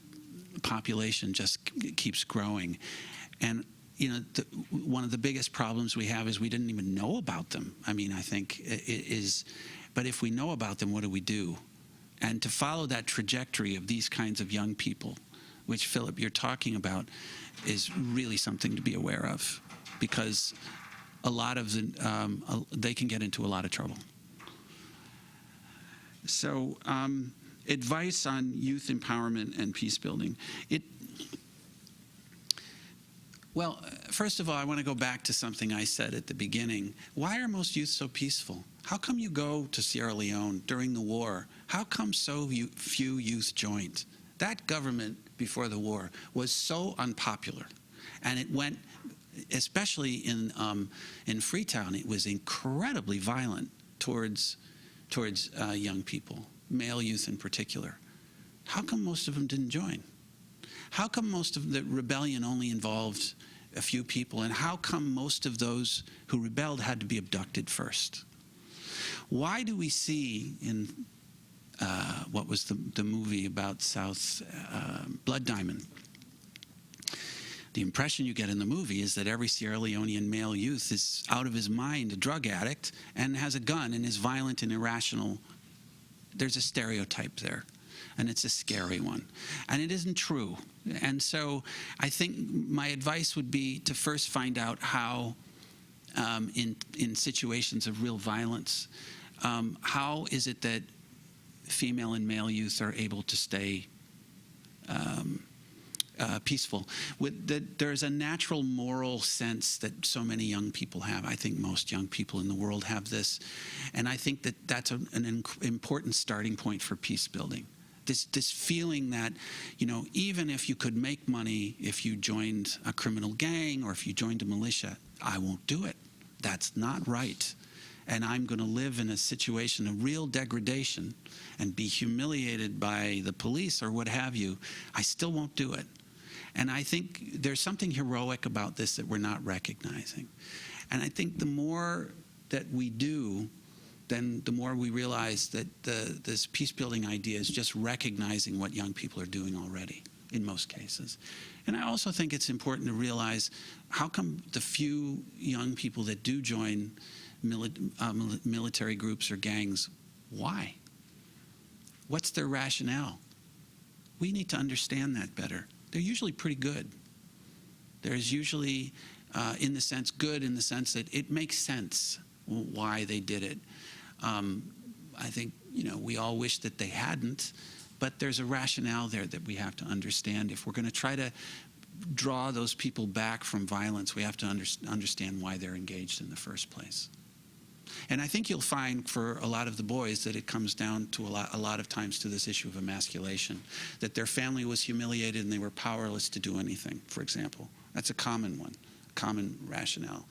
[SPEAKER 2] population just keeps growing. And one of the biggest problems we have is we didn't even know about them. I mean, I think it is. But if we know about them, what do we do? And to follow that trajectory of these kinds of young people, which, Philip, you're talking about, is really something to be aware of, because a lot of they can get into a lot of trouble. So advice on youth empowerment and peace building. Well, first of all, I want to go back to something I said at the beginning. Why are most youth so peaceful? How come you go to Sierra Leone during the war? How come so few youth joined? That government before the war was so unpopular, and it went, especially in Freetown, it was incredibly violent towards young people, male youth in particular. How come most of them didn't join? How come most of the rebellion only involved a few people, and how come most of those who rebelled had to be abducted first? Why do we see in what was the movie about South Blood Diamond? The impression you get in the movie is that every Sierra Leonean male youth is out of his mind, a drug addict, and has a gun and is violent and irrational. There's a stereotype there, and it's a scary one. And it isn't true. And so I think my advice would be to first find out how, in situations of real violence, how is it that female and male youth are able to stay peaceful? There's a natural moral sense that so many young people have. I think most young people in the world have this. And I think that that's an important starting point for peace building. This feeling that, even if you could make money if you joined a criminal gang or if you joined a militia, I won't do it. That's not right. and I'm going to live in a situation of real degradation and be humiliated by the police or what have you, I still won't do it. And I think there's something heroic about this that we're not recognizing. And I think the more that we do, then the more we realize that this peace-building idea is just recognizing what young people are doing already, in most cases. And I also think it's important to realize, how come the few young people that do join military groups or gangs, why? What's their rationale? We need to understand that better. They're usually pretty good. There's usually, in the sense, good in the sense that it makes sense why they did it. I think, we all wish that they hadn't, but there's a rationale there that we have to understand. If we're going to try to draw those people back from violence, we have to understand why they're engaged in the first place. And I think you'll find for a lot of the boys that it comes down to a lot of times to this issue of emasculation, that their family was humiliated and they were powerless to do anything, for example. That's a common one, common rationale.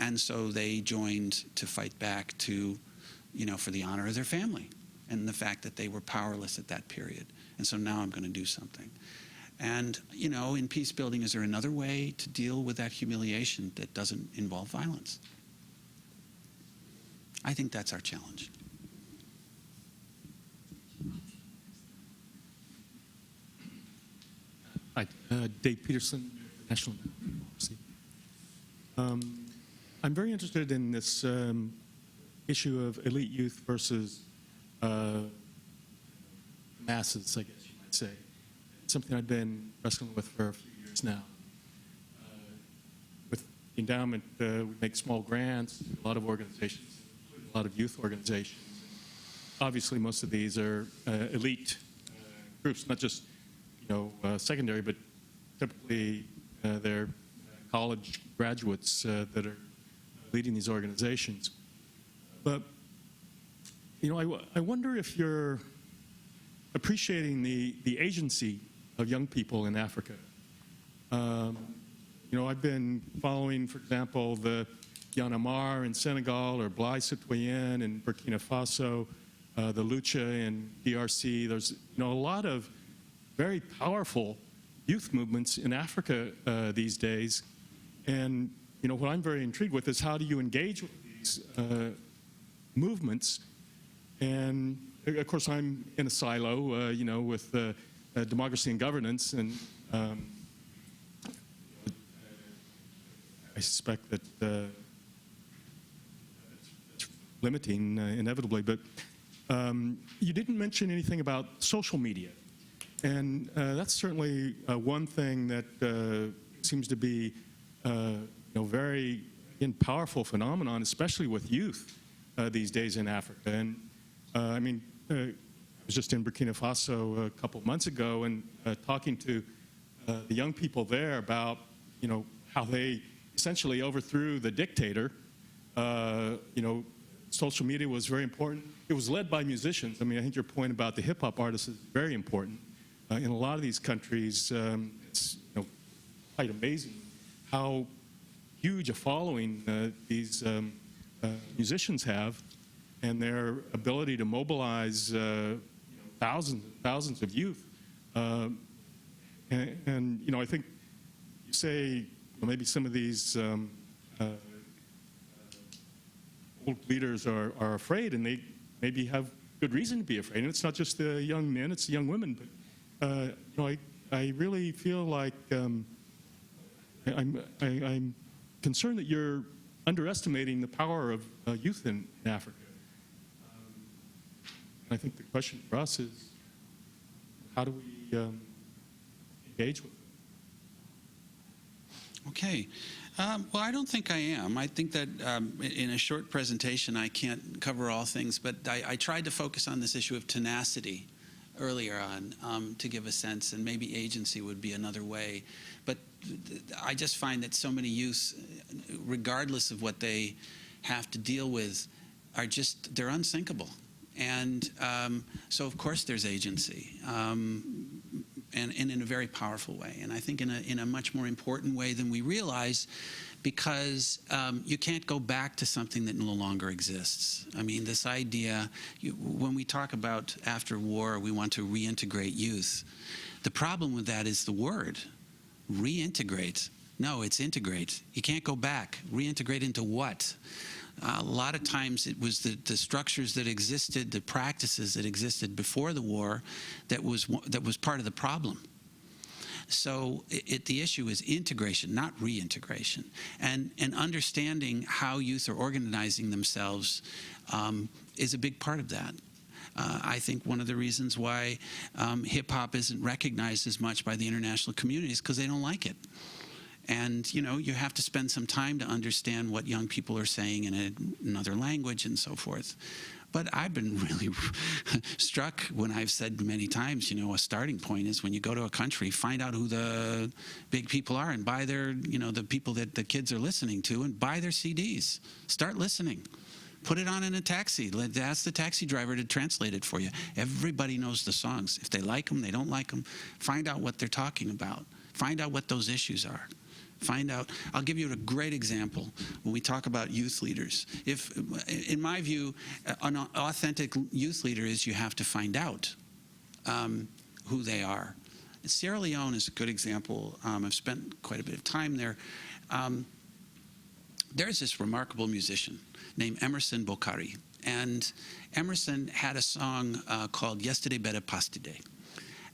[SPEAKER 2] And so they joined to fight back to, for the honor of their family and the fact that they were powerless at that period. And so now I'm going to do something. And, in peace building, is there another way to deal with that humiliation that doesn't involve violence? I think that's our challenge.
[SPEAKER 6] Hi, Dave Peterson, National Democracy. I'm very interested in this issue of elite youth versus masses, I guess you might say. It's something I've been wrestling with for a few years now. With the endowment, we make small grants, a lot of organizations, a lot of youth organizations. Obviously, most of these are elite groups, not just secondary, but typically they're college graduates that are leading these organizations. But I wonder if you're appreciating the agency of young people in Africa. I've been following, for example, the Y'en a marre in Senegal, or Blaise Citoyen in Burkina Faso, the Lucha in DRC. There's a lot of very powerful youth movements in Africa these days. And what I'm very intrigued with is, how do you engage with these movements? And of course, I'm in a silo, with democracy and governance, and I suspect that it's limiting inevitably. But you didn't mention anything about social media, and that's certainly one thing that seems to be very powerful phenomenon, especially with youth these days in Africa. And I was just in Burkina Faso a couple months ago, and talking to the young people there about how they essentially overthrew the dictator. Social media was very important. It was led by musicians. I think your point about the hip-hop artists is very important. In a lot of these countries, it's quite amazing how huge a following these musicians have, and their ability to mobilize thousands and thousands of youth. And I think you say maybe some of these old leaders are afraid, and they maybe have good reason to be afraid. And it's not just the young men, it's the young women. But I really feel like I'm concerned that you're underestimating the power of youth in Africa. And I think the question for us is, how do we engage with them?
[SPEAKER 2] Okay. Well, I don't think I am. I think that in a short presentation, I can't cover all things, but I tried to focus on this issue of tenacity earlier on to give a sense, and maybe agency would be another way. But I just find that so many youth, regardless of what they have to deal with, they're unsinkable. And so, of course, there's agency. and in a very powerful way. And I think in a much more important way than we realize, because you can't go back to something that no longer exists. I mean, this idea, when we talk about after war, we want to reintegrate youth. The problem with that is the word, reintegrate. No, it's integrate. You can't go back. Reintegrate into what? A lot of times it was the structures that existed, the practices that existed before the war that was part of the problem. So the issue is integration, not reintegration. And understanding how youth are organizing themselves is a big part of that. I think one of the reasons why hip-hop isn't recognized as much by the international community is because they don't like it. And, you know, you have to spend some time to understand what young people are saying in another language and so forth. But I've been really struck when I've said many times, you know, a starting point is when you go to a country, find out who the big people are and buy their, you know, the people that the kids are listening to, and buy their CDs. Start listening. Put it on in a taxi. Ask the taxi driver to translate it for you. Everybody knows the songs. If they like them, they don't like them. Find out what they're talking about. Find out what those issues are. Find out. I'll give you a great example when we talk about youth leaders. If, in my view, an authentic youth leader is you have to find out who they are. Sierra Leone is a good example. I've spent quite a bit of time there. There's this remarkable musician named Emerson Bokari. And Emerson had a song called Yesterday Better Pastide.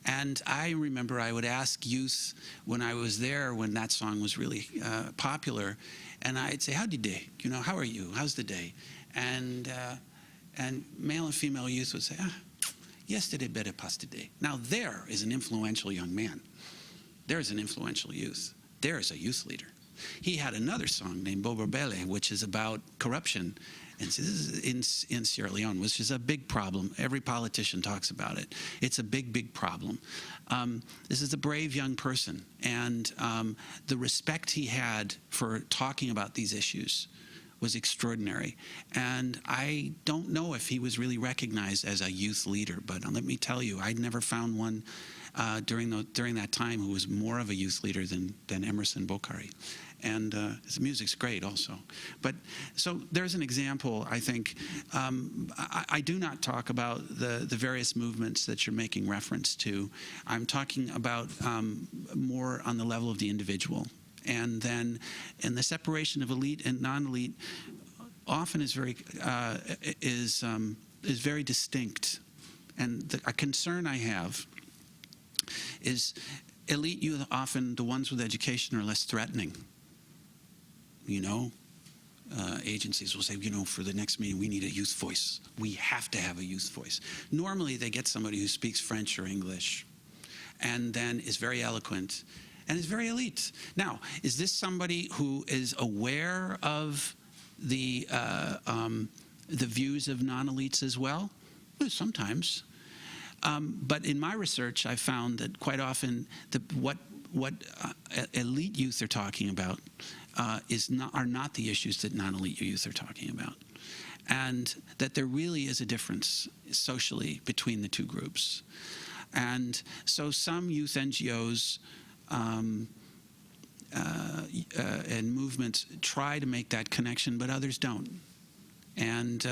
[SPEAKER 2] And I remember I would ask youth when I was there, when that song was really popular, and I'd say, "How's the day? You know, how are you? How's the day?" And male and female youth would say, "Yesterday better past today." Now there is an influential young man. There is an influential youth. There is a youth leader. He had another song named Bobo Bele, which is about corruption. And so this is in Sierra Leone, which is a big problem. Every politician talks about it. It's a big, big problem. This is a brave young person, and the respect he had for talking about these issues was extraordinary. And I don't know if he was really recognized as a youth leader, but let me tell you, I'd never found one during that time who was more of a youth leader than Emerson Bokari. And his music's great also. But so there's an example, I think. I do not talk about the various movements that you're making reference to. I'm talking about more on the level of the individual. And then in the separation of elite and non-elite often is very distinct. And a concern I have is elite youth, often the ones with education, are less threatening. You know, agencies will say, you know, for the next meeting, we need a youth voice. We have to have a youth voice. Normally, they get somebody who speaks French or English and then is very eloquent and is very elite. Now, is this somebody who is aware of the views of non-elites as well? Well, sometimes. But in my research, I found that quite often what elite youth are talking about are not the issues that non-elite youth are talking about. And that there really is a difference socially between the two groups. And so some youth NGOs and movements try to make that connection, but others don't. And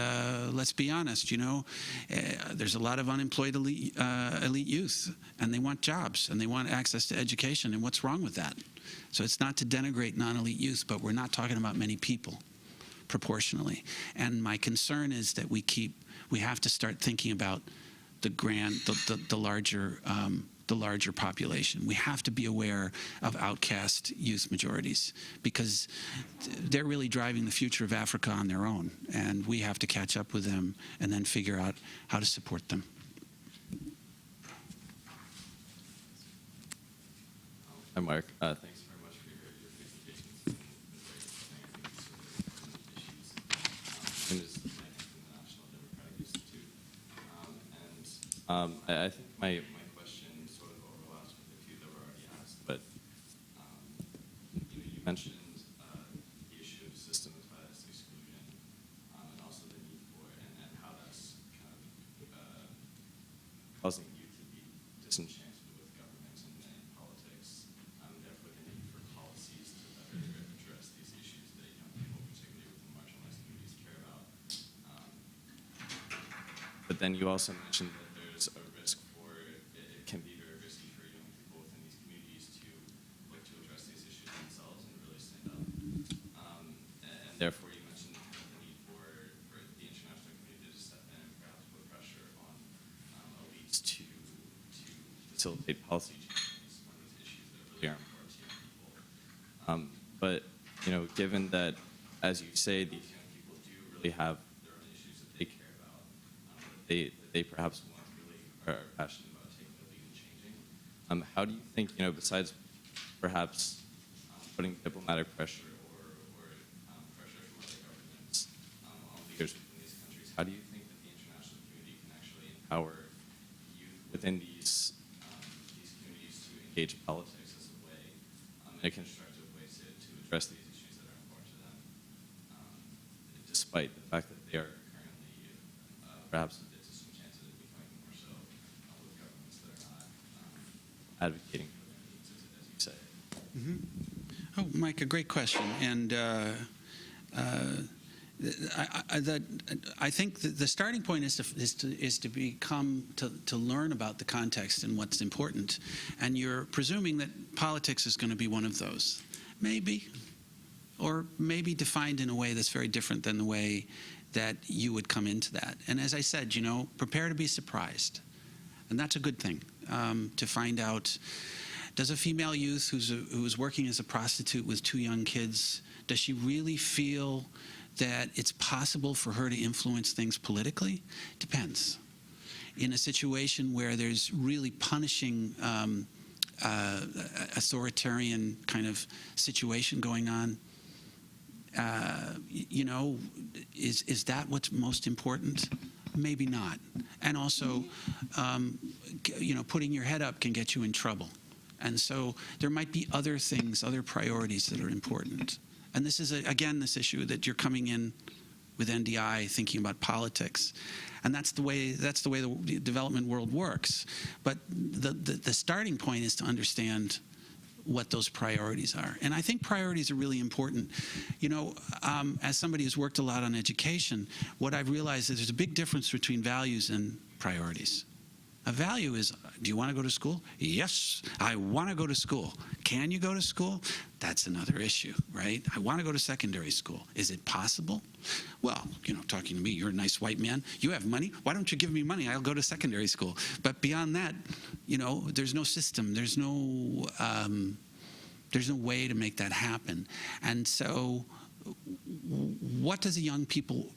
[SPEAKER 2] let's be honest, you know, there's a lot of unemployed elite youth, and they want jobs, and they want access to education, and what's wrong with that? So it's not to denigrate non-elite youth, but we're not talking about many people proportionally. And my concern is that we have to start thinking about the larger population. We have to be aware of outcast youth majorities, because they're really driving the future of Africa on their own, and we have to catch up with them and then figure out how to support them.
[SPEAKER 7] Hi, Mark. Thanks very much for your presentation. It's been very issues. My name is Nick from the National Democratic Institute. I think my question sort of overlaps with a few that were already asked, but you mentioned the issue of systemic bias exclusion, and also the need for it, and how that's kind of causing you to be disenchanted with government then you also mentioned that there's a risk for, it can be very risky for young people within these communities to look to address these issues themselves and really stand up. And therefore, you mentioned the need for the international community to step in and perhaps put pressure on elites to facilitate policy changes on these issues that really are important to young people. But, given that, as you say, these young people do really have their own issues that they care about, that they perhaps want really are passionate about taking the lead and changing. How do you think, besides perhaps putting diplomatic pressure or pressure from other governments on leaders within these countries, how do you think that the international community can actually empower youth within these communities to engage politics as a way, in a constructive way to address these issues that are important to them, despite the fact that they are currently perhaps disenchanted and becoming more so with governments that are not advocating for their needs, as you say.
[SPEAKER 2] Mm-hmm. Oh, Mike, a great question. And I think the starting point is to learn about the context and what's important. And you're presuming that politics is going to be one of those. Maybe. Or maybe defined in a way that's very different than the way that you would come into that. And as I said, prepare to be surprised. And that's a good thing, to find out, does a female youth who's working as a prostitute with 2 young kids, does she really feel that it's possible for her to influence things politically? Depends. In a situation where there's really punishing authoritarian kind of situation going on, is that what's most important? Maybe not. And also, putting your head up can get you in trouble. And so there might be other things, other priorities that are important. And this is, again, this issue that you're coming in with NDI thinking about politics. And that's the way the development world works. But the starting point is to understand what those priorities are. And I think priorities are really important. As somebody who's worked a lot on education, what I've realized is there's a big difference between values and priorities. A value is, do you want to go to school? Yes, I want to go to school. Can you go to school? That's another issue, right? I want to go to secondary school. Is it possible? Well, talking to me, you're a nice white man. You have money. Why don't you give me money? I'll go to secondary school. But beyond that, there's no system. There's no way to make that happen. And so what does a young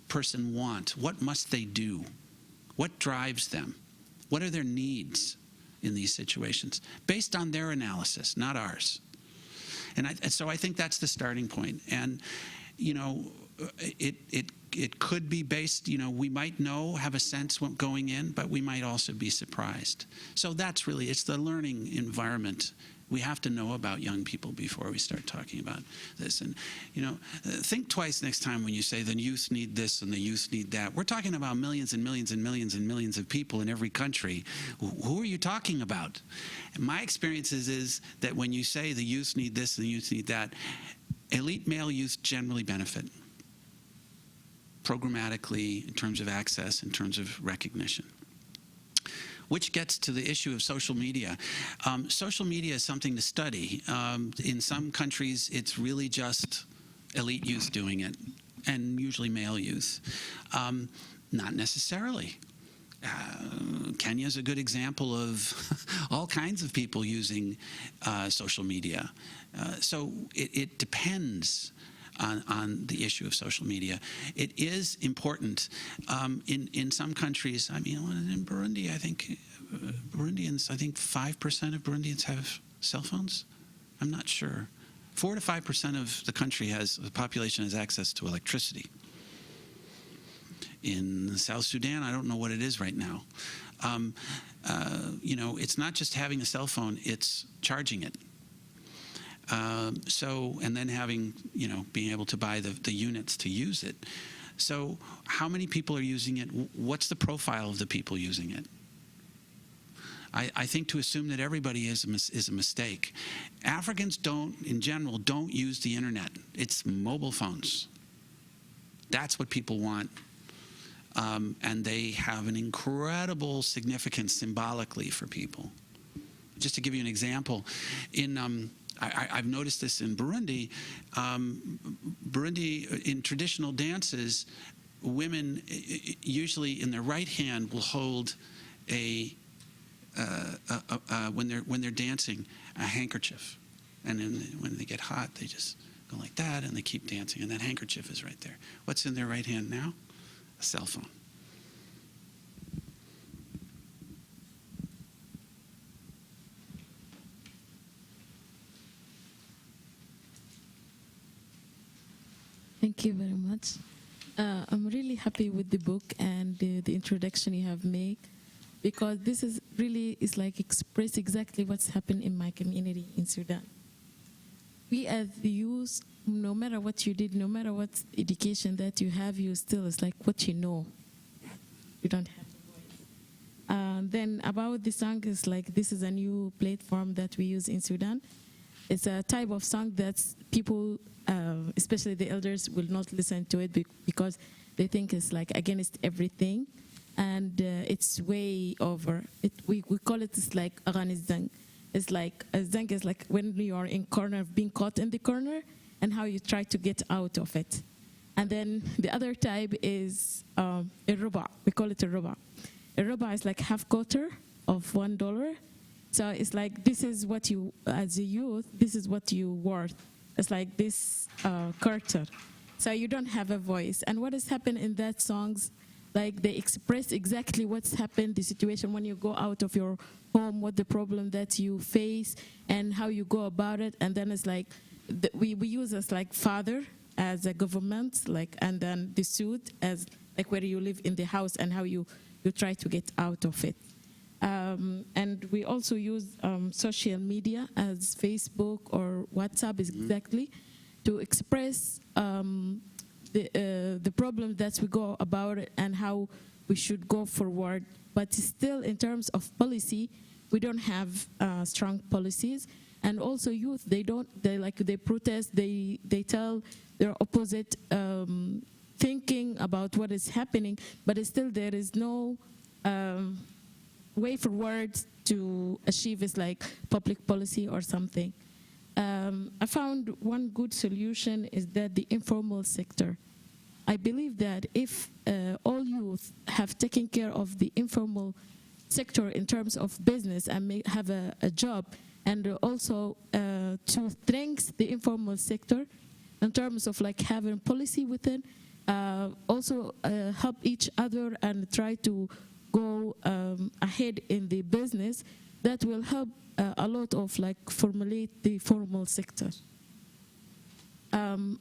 [SPEAKER 2] person want? What must they do? What drives them? What are their needs in these situations? Based on their analysis, not ours. And so I think that's the starting point. And, it could be based, we might have a sense going in, but we might also be surprised. So that's really, it's the learning environment. We have to know about young people before we start talking about this. And, think twice next time when you say the youth need this and the youth need that. We're talking about millions and millions and millions and millions of people in every country. Who are you talking about? And my experience is that when you say the youth need this and the youth need that, elite male youth generally benefit programmatically in terms of access, in terms of recognition. Which gets to the issue of social media. Social media is something to study. In some countries, it's really just elite youth doing it, and usually male youth. Not necessarily. Kenya is a good example of all kinds of people using social media. So it depends on the issue of social media. It is important. In some countries, in Burundi, I think 5% of Burundians have cell phones. I'm not sure. 4 to 5% of the population has access to electricity. In South Sudan, I don't know what it is right now. It's not just having a cell phone, it's charging it. And then being able to buy the units to use it. So how many people are using it? What's the profile of the people using it? I think to assume that everybody is a mistake. Africans in general, don't use the internet. It's mobile phones. That's what people want. and they have an incredible significance symbolically for people. Just to give you an example, I've noticed this in Burundi. In traditional dances, women usually in their right hand will hold when they're dancing, a handkerchief, and then when they get hot, they just go like that, and they keep dancing, and that handkerchief is right there. What's in their right hand now? A cell phone.
[SPEAKER 8] Thank you very much. I'm really happy with the book and the introduction you have made, because this is really like express exactly what's happened in my community in Sudan. We as the youth, no matter what you did, no matter what education that you have, you still, it's like what you know. You don't have a voice. Then about the song is like, this is a new platform that we use in Sudan. It's a type of song that people, especially the elders, will not listen to it because they think it's like against everything, and it's way over. We call it, it's like aganizang. It's like zang is like when you are in corner, being caught in the corner, and how you try to get out of it. And then the other type is a ruba. We call it a ruba. A ruba is like half quarter of $1. So it's like, this is what you, as a youth, this is what you worth. It's like this quarter. So you don't have a voice. And what has happened in that songs, like they express exactly what's happened, the situation when you go out of your home, what the problem that you face, and how you go about it. And then it's like, we use as like father, as a government, like, and then the suit as like where you live in the house and how you try to get out of it. And we also use social media as Facebook or WhatsApp exactly to express the problem that we go about it and how we should go forward. But still, in terms of policy, we don't have strong policies. And also youth, they protest, they tell their opposite thinking about what is happening, but still there is no way forward to achieve is like public policy or something. I found one good solution is that the informal sector. I believe that if all youth have taken care of the informal sector in terms of business and have a job, and also to strengthen the informal sector in terms of like having policy within, also help each other and try to go ahead in the business, that will help a lot of like formulate the formal sector.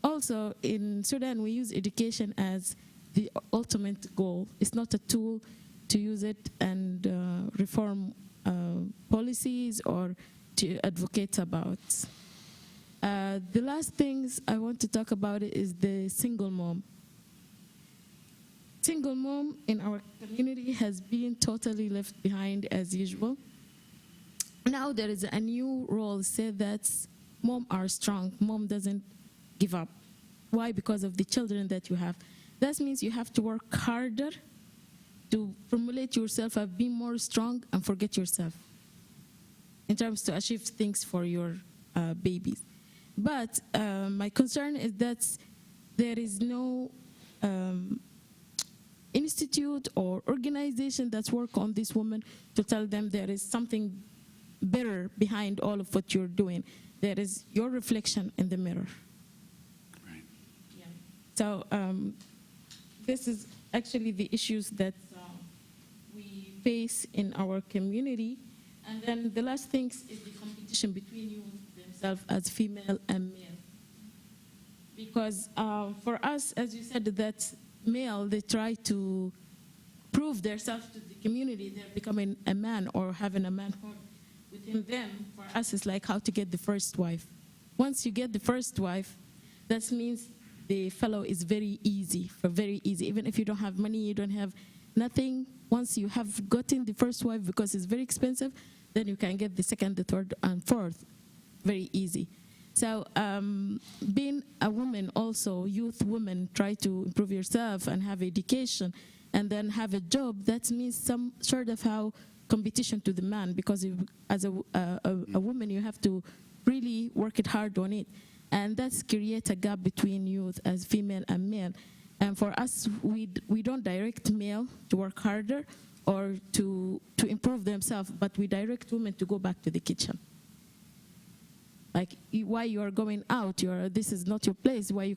[SPEAKER 8] Also in Sudan, we use education as the ultimate goal. It's not a tool to use it and reform policies or to advocate about. The last things I want to talk about is the single mom. Single mom in our community has been totally left behind as usual. Now there is a new role said that mom are strong, mom doesn't give up. Why? Because of the children that you have. That means you have to work harder to formulate yourself and be more strong and forget yourself in terms to achieve things for your babies. But my concern is that there is no institute or organization that's work on this woman to tell them there is something better behind all of what you're doing. There is your reflection in the mirror.
[SPEAKER 2] Right.
[SPEAKER 8] Yeah. So this is actually the issues that we face in our community. And then the last thing is the competition between you themselves as female and male. Because for us, as you said, that male, they try to prove themselves to the community. They're becoming a man or having a manhood within them. For us, it's like how to get the first wife. Once you get the first wife, that means the fellow is very easy, very easy. Even if you don't have money, you don't have nothing. Once you have gotten the first wife, because it's very expensive, then you can get the second, the third, and fourth. Very easy. So being a woman also, youth women, try to improve yourself and have education. and then have a job, that means some sort of how competition to the man, because as a woman, you have to really work it hard on it. And that's create a gap between youth as female and male. And for us, we don't direct male to work harder or to improve themselves, but we direct women to go back to the kitchen. Like, why you are going out, this is not your place, why you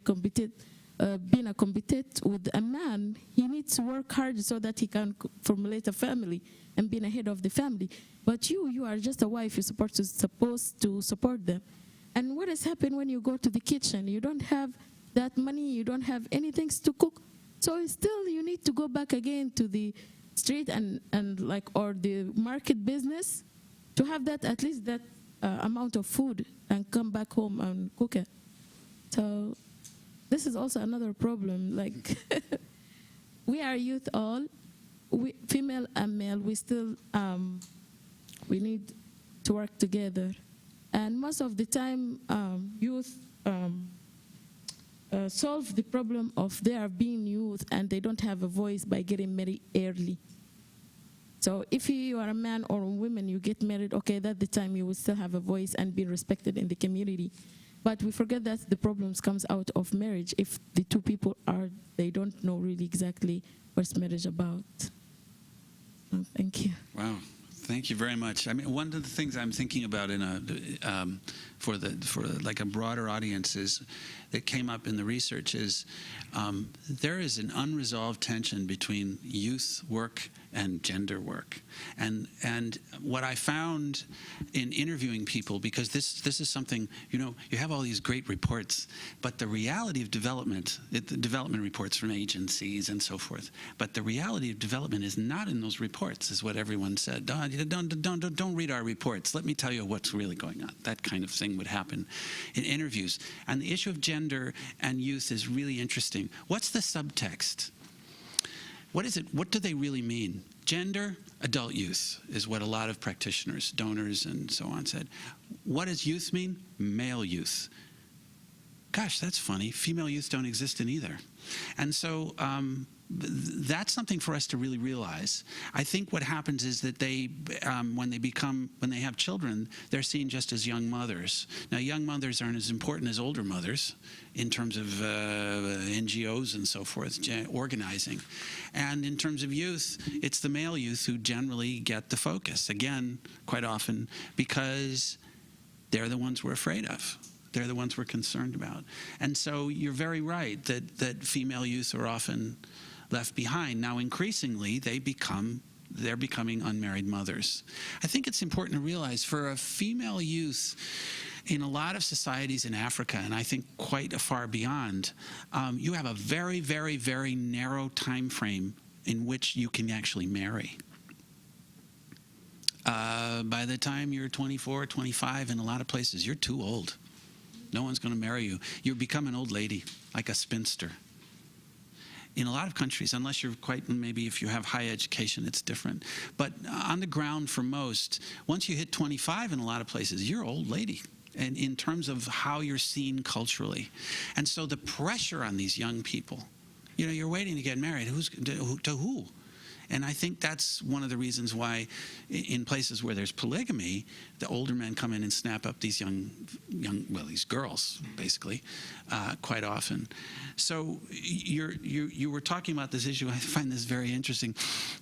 [SPEAKER 8] being a compete with a man, he needs to work hard so that he can formulate a family and be the head of the family. But you are just a wife, you're supposed to support them. And what has happened when you go to the kitchen? You don't have that money, you don't have anything to cook. So still you need to go back again to the street or the market business to have that, at least that amount of food, and come back home and cook it. So this is also another problem. Like, we are youth all, female and male, we still, we need to work together. And most of the time, youth solve the problem of they are being youth and they don't have a voice by getting married early. So if you are a man or a woman, you get married, okay, that's the time you will still have a voice and be respected in the community. But we forget that the problems comes out of marriage if the two people they don't know really exactly what's marriage about. Thank you.
[SPEAKER 2] Wow. Thank you very much. I mean, one of the things I'm thinking about for like a broader audience is that came up in the research is there is an unresolved tension between youth work and gender work, and what I found in interviewing people, because this is something, you have all these great reports, but the reality of development, the development reports from agencies and so forth, but the reality of development is not in those reports, is what everyone said. Don't read our reports. Let me tell you what's really going on. That kind of thing would happen in interviews. And the issue of gender and youth is really interesting. What's the subtext? What is it? What do they really mean? Gender, adult youth, is what a lot of practitioners, donors, and so on said. What does youth mean? Male youth. Gosh, that's funny. Female youth don't exist in either. And so that's something for us to really realize. I think what happens is that they, when they have children, they're seen just as young mothers. Now, young mothers aren't as important as older mothers in terms of NGOs and so forth, organizing. And in terms of youth, it's the male youth who generally get the focus, again, quite often, because they're the ones we're afraid of. They're the ones we're concerned about. And so you're very right that female youth are often left behind. Now, increasingly, they're becoming unmarried mothers. I think it's important to realize for a female youth in a lot of societies in Africa, and I think quite far beyond, you have a very, very, very narrow time frame in which you can actually marry. By the time you're 24, 25, in a lot of places, you're too old. No one's going to marry you. You become an old lady, like a spinster. In a lot of countries, unless you're maybe if you have high education, it's different. But on the ground for most, once you hit 25 in a lot of places, you're an old lady. And in terms of how you're seen culturally. And so the pressure on these young people, you're waiting to get married. To who? And I think that's one of the reasons why in places where there's polygamy, the older men come in and snap up these these girls, basically, quite often. So you were talking about this issue. I find this very interesting.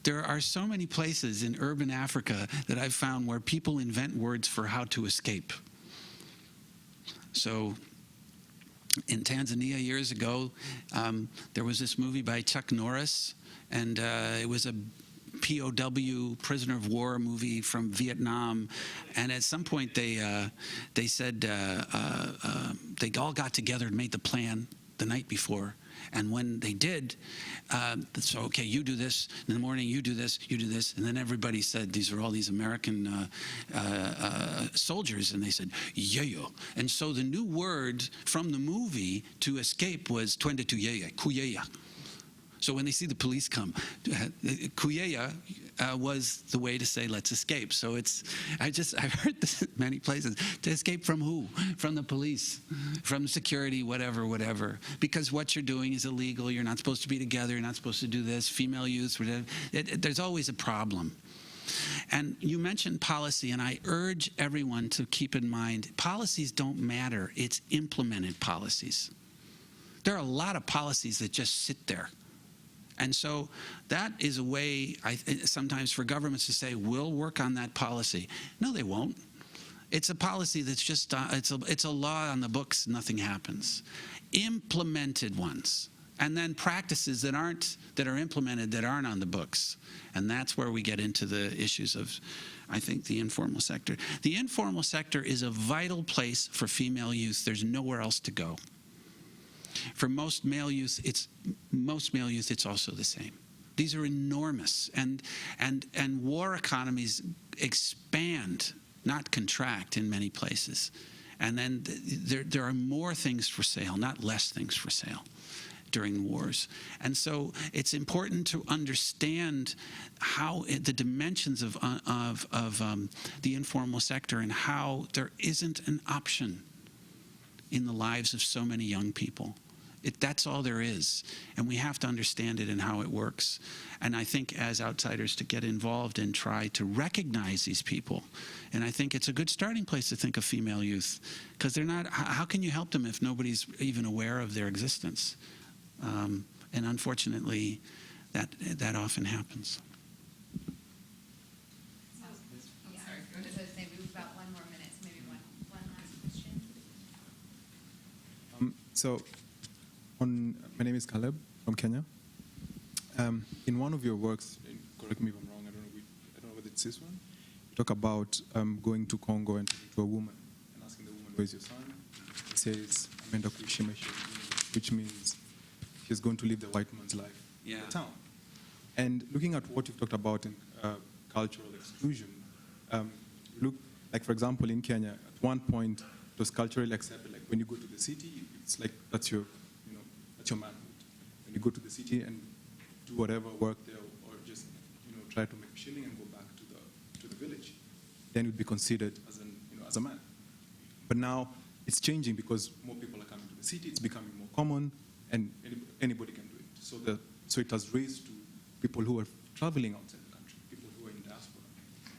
[SPEAKER 2] There are so many places in urban Africa that I've found where people invent words for how to escape. So in Tanzania years ago, there was this movie by Chuck Norris, and it was a POW, prisoner of war movie from Vietnam. And at some point they said they all got together and made the plan the night before. And when they did, so, okay, you do this, in the morning you do this, and then everybody said, these are all these American soldiers, and they said, yeah. And so the new word from the movie to escape was twende tuyeye, kuyeye. So when they see the police come, kuyeye, was the way to say let's escape. So I've heard this in many places. To escape from who? From the police, from security, whatever. Because what you're doing is illegal. You're not supposed to be together. You're not supposed to do this. Female youth, there's always a problem. And you mentioned policy, and I urge everyone to keep in mind, policies don't matter. It's implemented policies. There are a lot of policies that just sit there. And so that is a way sometimes for governments to say, we'll work on that policy. No, they won't. It's a policy that's just, it's a law on the books, nothing happens. Implemented ones. And then practices that are implemented that aren't on the books. And that's where we get into the issues of, I think, the informal sector. The informal sector is a vital place for female youth. There's nowhere else to go. For most male youth, it's also the same. These are enormous, and war economies expand, not contract, in many places. And then there are more things for sale, not less things for sale during wars. And so it's important to understand how the dimensions of the informal sector and how there isn't an option in the lives of so many young people. That's all there is, and we have to understand it and how it works. And I think as outsiders to get involved and try to recognize these people. And I think it's a good starting place to think of female youth, because they're not, how can you help them if nobody's even aware of their existence? And unfortunately, that often happens.
[SPEAKER 3] We've got 1 more minute, so maybe one last question.
[SPEAKER 9] My name is Caleb from Kenya. In one of your works, correct me if I'm wrong, I don't know whether it's this one, you talk about going to Congo and talking to a woman and asking the woman, where's your son? He says, ameenda kuishi maisha mengine, which means she's going to live the white man's life in the town. And looking at what you've talked about in cultural exclusion, look, like for example in Kenya, at one point it was culturally accepted, like when you go to the city, it's like that's your manhood. When you go to the city and do whatever work there, or just try to make a shilling and go back to the village, then you'd be considered as a man. But now it's changing because more people are coming to the city. It's becoming more common, and anybody can do it. So it has raised to people who are traveling outside the country, people who are in diaspora.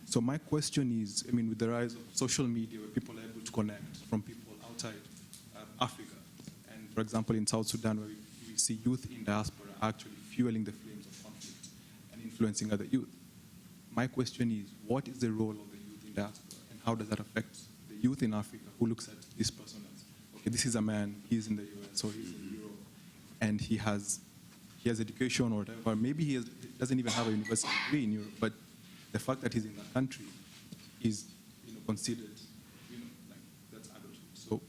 [SPEAKER 9] So my question is, with the rise of social media, where people are able to connect from people outside Africa. For example, in South Sudan, where we see youth in diaspora actually fueling the flames of conflict and influencing other youth. My question is, what is the role of the youth in diaspora, and how does that affect the youth in Africa who looks at this person as, okay, this is a man, he's in the US or he's in Europe, and he has education or whatever. Maybe he doesn't even have a university degree in Europe, but the fact that he's in that country is considered, like that's adulthood. So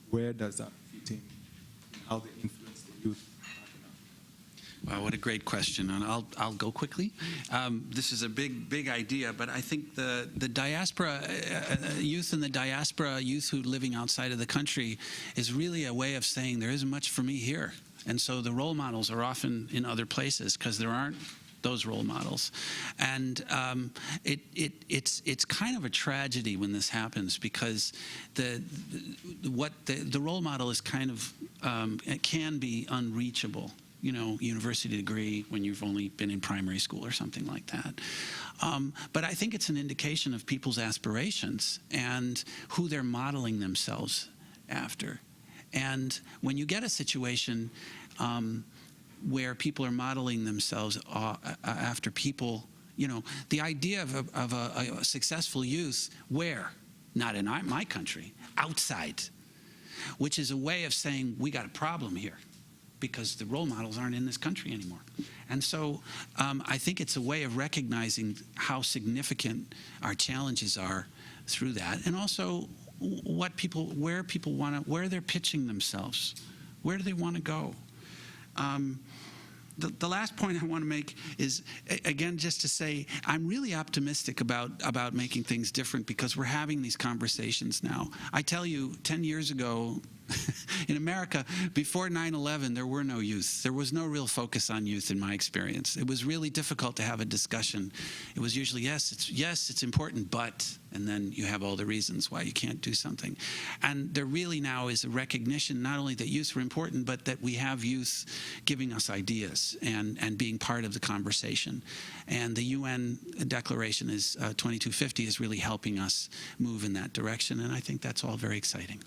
[SPEAKER 9] where does that fit in? How they influence the youth.
[SPEAKER 2] Wow, what a great question, and I'll go quickly. This is a big idea, but I think the diaspora, youth in the diaspora, youth who living outside of the country, is really a way of saying there isn't much for me here. And so the role models are often in other places because there aren't those role models. And it's kind of a tragedy when this happens, because the role model is kind of, it can be unreachable. University degree when you've only been in primary school or something like that. But I think it's an indication of people's aspirations and who they're modeling themselves after. And when you get a situation where people are modeling themselves after people, the idea of a successful youth, where? Not in my country, outside, which is a way of saying we got a problem here, because the role models aren't in this country anymore. And so I think it's a way of recognizing how significant our challenges are through that, and also where they're pitching themselves, where do they want to go. The last point I want to make is, again, just to say I'm really optimistic about making things different, because we're having these conversations now. I tell you, 10 years ago, In America, before 9/11, there were no youth. There was no real focus on youth in my experience. It was really difficult to have a discussion. It was usually, yes, it's important, but, and then you have all the reasons why you can't do something. And there really now is a recognition not only that youth are important, but that we have youth giving us ideas and being part of the conversation. And the UN declaration is 2250 is really helping us move in that direction, and I think that's all very exciting.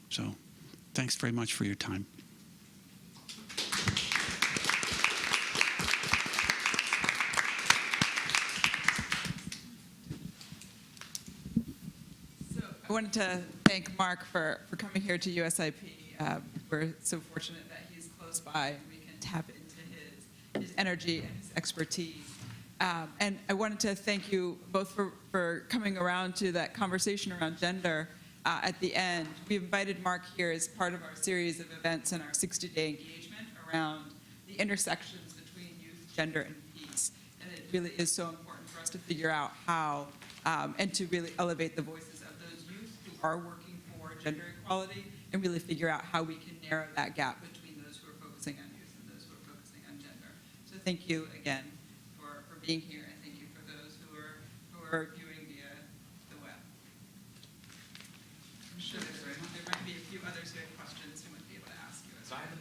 [SPEAKER 2] So thanks very much for your time.
[SPEAKER 10] So I wanted to thank Marc for coming here to USIP. We're so fortunate that he's close by and we can tap into his energy and his expertise. And I wanted to thank you both for coming around to that conversation around gender at the end. We invited Marc here as part of our series of events and our 60-day engagement around the intersections between youth, gender, and peace. And it really is so important for us to figure out how, and to really elevate the voices of those youth who are working for gender equality, and really figure out how we can narrow that gap between those who are focusing on youth and those who are focusing on gender. So thank you again for being here, and thank you for those who are viewing via the web. I'm sure there might be a few others who have questions who might be able to ask you.
[SPEAKER 7] So I have